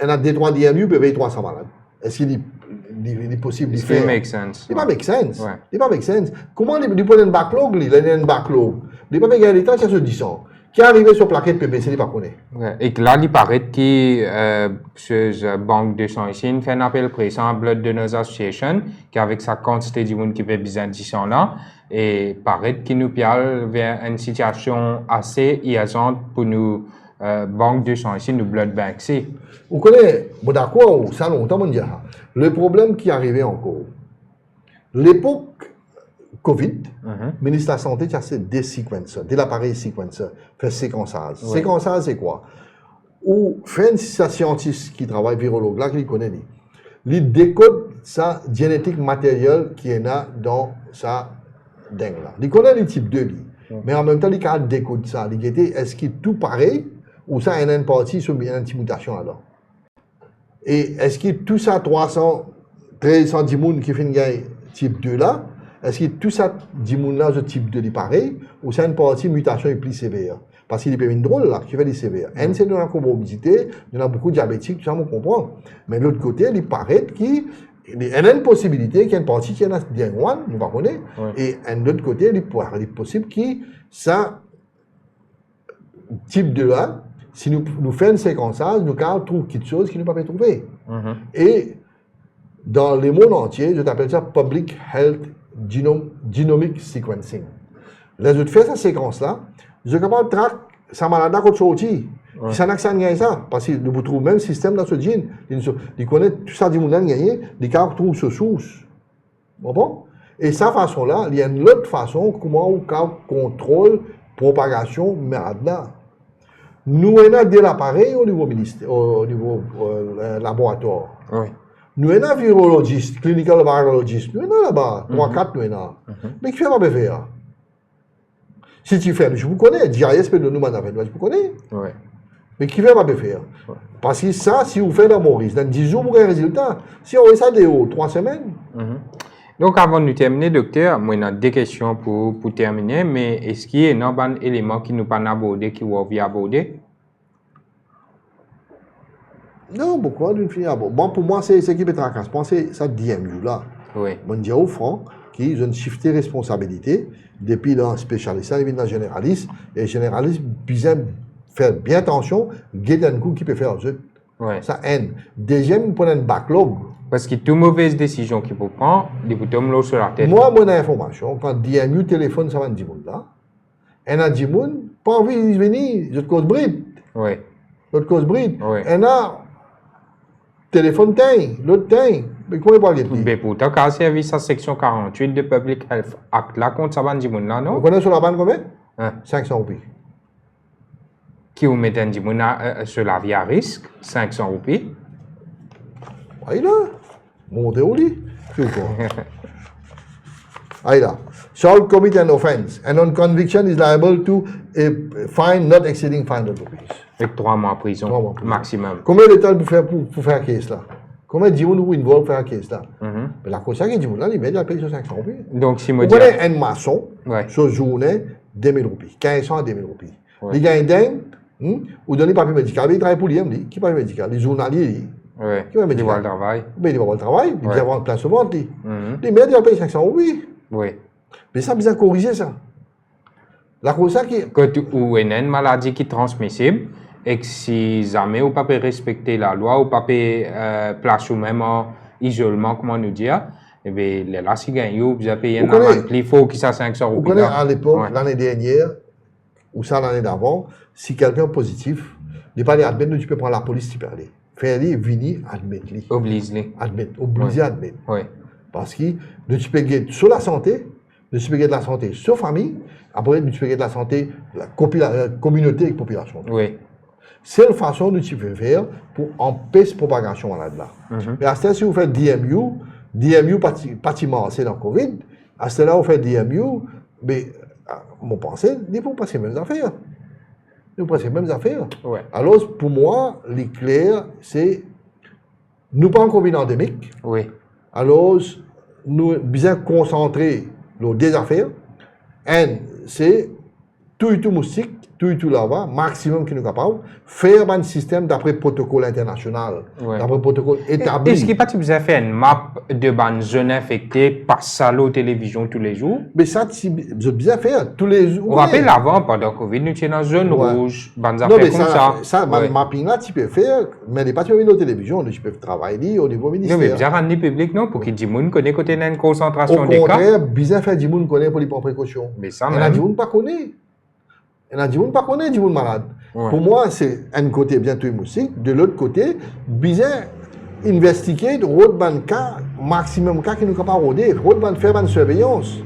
on a des trois DMU pour veiller 300 malades. Est-ce qu'il est possible de faire? Ça make sense. Il ne make sense. Ouais. Il ne make sense. Comment il peut un backlog? Il a un backlog. Il ne peut pas gagner l'état, c'est ce 10 ans. Qui est arrivé sur plaquette PPC, il ne pas connaît. Ouais. Et que là, il paraît que ce Banque de sang ici fait un appel pressant à Blood Donors Association, qui avec sa quantité de monde qui fait besoin de 10 ans là, et paraît qu'il nous parle vers une situation assez urgente pour nous, Banque de sang ici, nous Blood Banks. Vous connaissez, bon d'accord, ça longtemps, on dit, le problème qui est arrivé encore, l'époque Covid, le ministre de la Santé a fait des séquenceurs, de l'appareil séquenceur, fait séquençage. Oui. Séquençage, c'est quoi? Ou fait un scientiste qui travaille, virologue, là, qui connaît, il décode sa génétique matérielle qui est là dans sa dingue là. Il connaît le type 2, mais en même temps, il décode ça. Il dit, est-ce qu'il est tout pareil, ou ça, il y a une partie sur une petite mutation là-dedans? Et est-ce que tout ça, 310 personnes qui font type 2 là, est-ce que tout ça, 10 personnes là, ce type 2 est pareil, ou c'est une partie mutation est plus sévère? Parce qu'il y a des drôles là, qui fait des sévères. Un, c'est de la comorbidité, il y a beaucoup de diabétiques, tout ça, on comprend. Mais de l'autre côté, il paraît qu'il y a une possibilité qu'il y a une partie qui est dans le one, nous ne connaissons pas. Et de l'autre côté, il est possible que ça, type 2 là, si nous faisons un séquençage, nous trouvons quelque chose qu'il ne peut pas trouver. Et dans le monde entier, je t'appelle ça Public Health Genomic Sequencing. Les autres font cette séquence-là, je suis capable de traquer sa maladie contre sorti. Ça n'a que ça gagné ça. Parce que nous trouvons le même système dans ce gène. Il connaît tout ça du monde gagné, il trouve ce source. Bon? Et cette façon-là, il y a une autre façon comment on contrôle la propagation maintenant. Nous avons de l'appareil au niveau laboratoire. Oui. Nous avons un virologiste, clinical virologist. Nous avons là-bas, 3-4 nous avons. Mais qui fait pas faire? Si tu fais, je vous connais, GIS peut nous demander, je vous connais. Oui. Mais qui fait pas faire? Parce que ça, si vous faites dans Maurice, dans 10 jours, vous avez un résultat. Si on fait ça de 3 semaines. Donc, avant de terminer, docteur, moi, j'ai deux questions pour terminer, mais est-ce qu'il y a un élément qui nous pas abordé, qui vous avez abordé? Non, pourquoi d'une fille abordé? Bon, pour moi, c'est ce qui me tracasse. Je pense que ça DMU là. Oui. Je dis au front qu'ils ont shifté responsabilité depuis le spécialiste, ils viennent dans le généraliste, et le généraliste, faire bien attention, guetter un coup qui peut faire autre. Ouais. Ça haine. Deuxième, pour un backlog. Parce que toute mauvaise décision qu'il faut prendre, il faut tomber l'eau sur la tête. Moi, mon information, quand DMU téléphone, ça va 10 personnes là. Un a 10 personnes, pas envie de venir, je te cause bride. Oui. Je te cause bride. Oui. Un a téléphone teint, l'autre teint. Mais comment il parle de Mais pourtant, quand service à section 48 de Public Health Act, là, contre ça va 10 personnes là, non? Vous connaissez sur la bande combien? Hein. 500 roupies. Qui vous met un dimoun sur la vie à risque, 500 roupies. Aïe là, montez au lit. C'est quoi? Aïe là. Shall commit an offense and on conviction is liable to a fine not exceeding 500 rupees. Avec 3 mois de prison, 3 mois de prison. maximum. Combien de temps pour faire un case là? Combien de dimoun vous involve pour faire un case là? Mais la cause c'est que dimoun là, il met la paye sur 500 roupies. Donc, si vous moi dis. prenez un maçon, Ouais. sur journée, 2000 roupies. 1500 à 2000 roupies. Ouais. Les gars, vous donnez papier médical, il travaille pour lui, qui papier médical? Les journaliers, Oui, qui va il médical? voit le travail. Mais il va avoir le travail, il Ouais. va avoir une place au ventre. Mhm. Les maîtres, ils payent 500 roupies. Oui. Mais ça, besoin de corriger ça. La cause ça qui. Quand ou une maladie qui est transmissible et que si jamais vous ne pouvez pas respecter la loi, ou pas place ou même en isolement, comment nous dire, eh bien, là, si vous avez payé un amende, il faut qu'il soit 500 Vous roupies. connaissez à l'époque, Ouais. l'année dernière, ou ça l'année d'avant, si quelqu'un est positif, il n'est pas admettre, tu peux prendre la police, tu peux aller. Faire-les, venir, admettre-les. Oblige-les. Admettre, obliger à admettre. Oui. Parce que tu peux gagner sur la santé, tu peux gagner de la santé sur la famille, après tu peux gagner de la santé, la communauté et la population. Oui. C'est une façon de tu peux faire pour empêcher la propagation là-dedans. Mais à ce temps, si vous faites DMU pratiquement c'est dans le Covid, à ce là vous faites DMU, mais mon pensée, il faut passer les mêmes affaires. Il faut passer les mêmes affaires. Ouais. Alors, pour moi, l'éclair, c'est nous pas en Covid endémique. Oui. Alors, nous bien concentrer nos deux affaires. Un, c'est tout moustique, tout là-bas, maximum qui nous capable, faire un système d'après protocole international, Ouais. d'après protocole établi. Est-ce qu'il n'y a pas de faire une map de bonnes zones infectées, par ça à la télévision tous les jours? Mais ça, c'est bien faire tous les jours. On rappelle avant, pendant Covid, nous étions dans une zone Ouais. rouge, bonnes Non, affaires mais comme ça. le mapping là, tu peux faire, mais les pas sur nos télévisions, tu peux travailler au niveau Non, mais ministère. bien rendre public, non, pour qu'il y ait des gens qui connaissent côté d'une Au concentration des cas. contraire, bien faire du monde connaît pour les prendre précautions. Mais ça, Il y en a du même. monde pas connaît. Il y en a du monde pas connaît, du monde malade. Ouais. Pour moi, c'est un côté bien tout musique. De l'autre côté, bien investiguer d'autres cas, maximum cas qui nous capable rôder, d'autres faire une surveillance.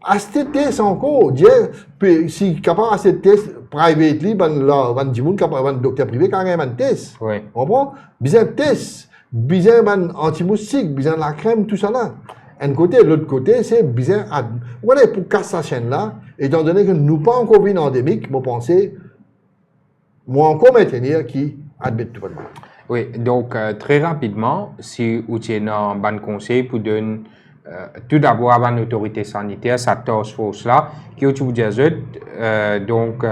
À cet test encore, dire, si capable à cet test privately, ban du monde capable, ban docteur privé quand même un test. Oui. On comprend? Bien test, bien anti-moustique, bien la crème, tout ça là. Un côté, l'autre côté, c'est bien. Voilà, pour casser cette chaîne-là, étant donné que nous pas en Covid endémique, moi pensais, moi encore maintenir qui admet tout le monde. Oui, donc très rapidement, si vous avez un bon conseil pour donner tout d'abord à l'autorité sanitaire, cette task force-là, qui vous dit donc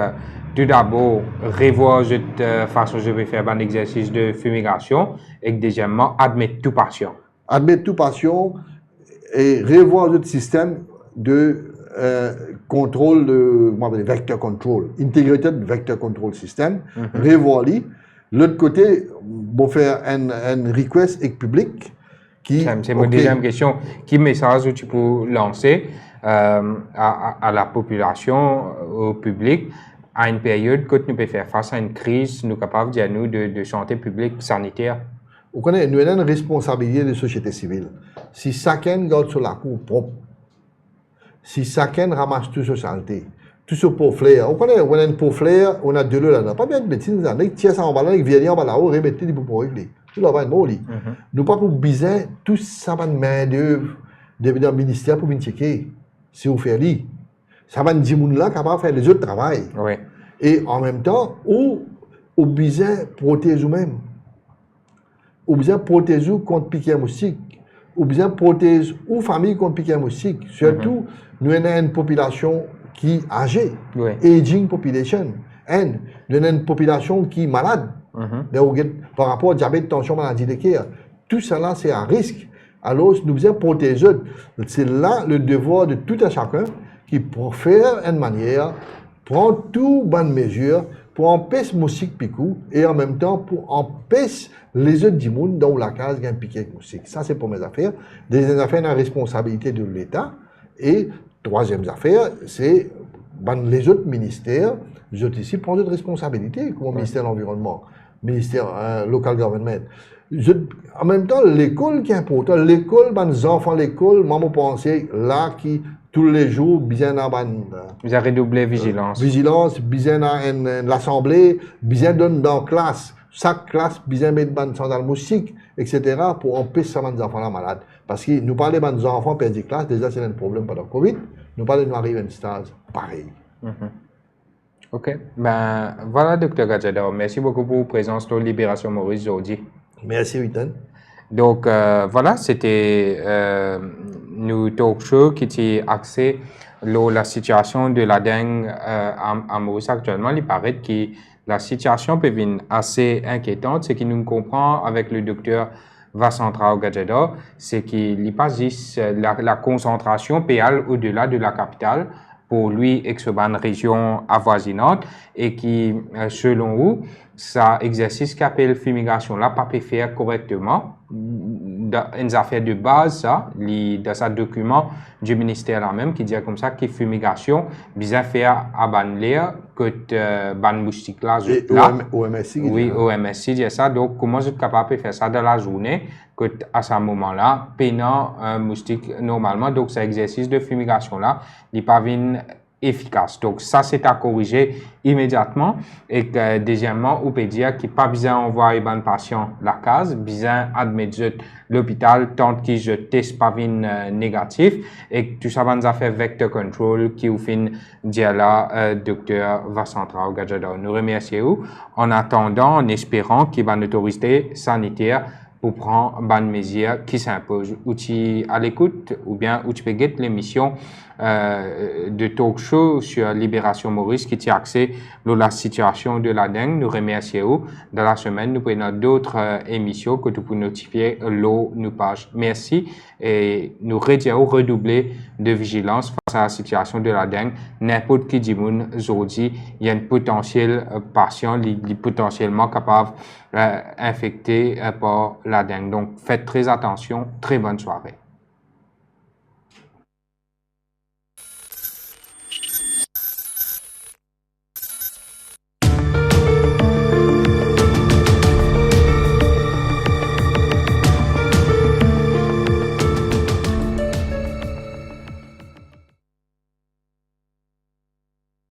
tout d'abord revoir cette façon je vais faire un exercice de fumigation et deuxièmement admettre tout patient. Admettre tout patient et revoir notre système de contrôle de vector control, integrated vector control system, revoir lui. L'autre côté, bon faire un request et public qui. C'est ma deuxième question. Quel message tu peux lancer à la population, au public, à une période que nous pouvons faire face à une crise, nous capables de santé publique sanitaire? Vous connaissez, nous avons une responsabilité de société civile. Si chacun garde sur la cour propre, si chacun ramasse tout sur santé, tout ce pot flair, vous connaissez, on a un pot flair, on a de l'eau là-dedans. Pas bien de médecine, on tire ça en bas là, on vient en bas là-haut, remettez des pour régler. Tout là-bas, il lit. Nous pas pour biser tout ça va de main-d'œuvre dans le ministère pour venir checker si vous faites lui. Ça va dire moun là capable de faire les autres travail. Oui. Et en même temps, ou besoin protéger vous-même. Ou besoin protéger contre piquer moustique. Ou besoin protéger ou famille contre piquer moustique. Surtout, nous avons une population qui est âgée. Oui. Aging population. Et nous avons une population qui est malade. Par rapport au diabète, tension, maladie de cœur. Tout cela, c'est un risque. Alors, nous devons protéger. C'est là le devoir de tout un chacun qui, pour faire une manière, prend toutes bonnes mesures pour empêcher moustique picou et en même temps pour empêcher les autres du monde dans la case qui piqué avec moustique. Ça, c'est pour mes affaires. Des affaires de la responsabilité de l'État. Et troisième affaire, c'est les autres ministères, les autres ici prennent d'autres responsabilités, comme le ministère de l'Environnement, ministère local government. En même temps, l'école qui est important, l'école, les enfants, l'école, maman pensait là qui tous les jours, bien dans Vous avez redoublé vigilance. vigilance, bien dans l'assemblée, bien dans la classe. Chaque classe, bien mettre ban sandal moustique, etc. pour empêcher les enfants là malades. Parce que nous parlons des enfants perdus classe, déjà c'est un problème pendant le Covid. Nous parlons de arriver à une stage pareil. OK. Ben, voilà, Dr. Gadjador. Merci beaucoup pour votre présence dans Libération Maurice aujourd'hui. Merci, Witten. Donc, voilà, c'était nous talk show qui était axé sur la situation de la dengue à Maurice actuellement. Il paraît que la situation peut être assez inquiétante. Ce qui nous comprend avec le docteur Vincent Gadjador, c'est qu'il n'y a pas juste la concentration péale au-delà de la capitale pour lui et une région avoisinante et qui, selon vous, ça exercice qu'appelle fumigation là pas peut faire correctement dans une affaire de base ça dans ce document du ministère là même qui dit comme ça que fumigation bien faire à ban l'air que ban moustique là OMSI oui OMSI dit ça donc comment vous êtes capable de faire ça dans la journée que à ce moment là peinant un moustique normalement donc cet exercice de fumigation là il pas vient efficace. Donc, ça, c'est à corriger immédiatement. Et que, deuxièmement, on peut dire qu'il n'y a pas besoin d'envoyer un patient la case, besoin d'admettre l'hôpital tant que je teste pas négatif et que tout ça va nous faire vector control qui vous fait dire là, docteur Vincent Gadjador. Nous remercions en attendant, en espérant qu'il va une autorité sanitaire pour prendre bonne mesure qui s'impose. Ou tu à l'écoute, ou bien ou tu peux guetter l'émission de talk show sur Libération Maurice qui tient accès à la situation de la dengue. Nous remercions. Dans la semaine, nous prenons d'autres émissions que tu peux notifier nos pages. Merci et nous redoubler de vigilance face à la situation de la dengue. N'importe qui dit aujourd'hui, il y a un potentiel patient qui est potentiellement capable infecté par la dengue. Donc, faites très attention. Très bonne soirée.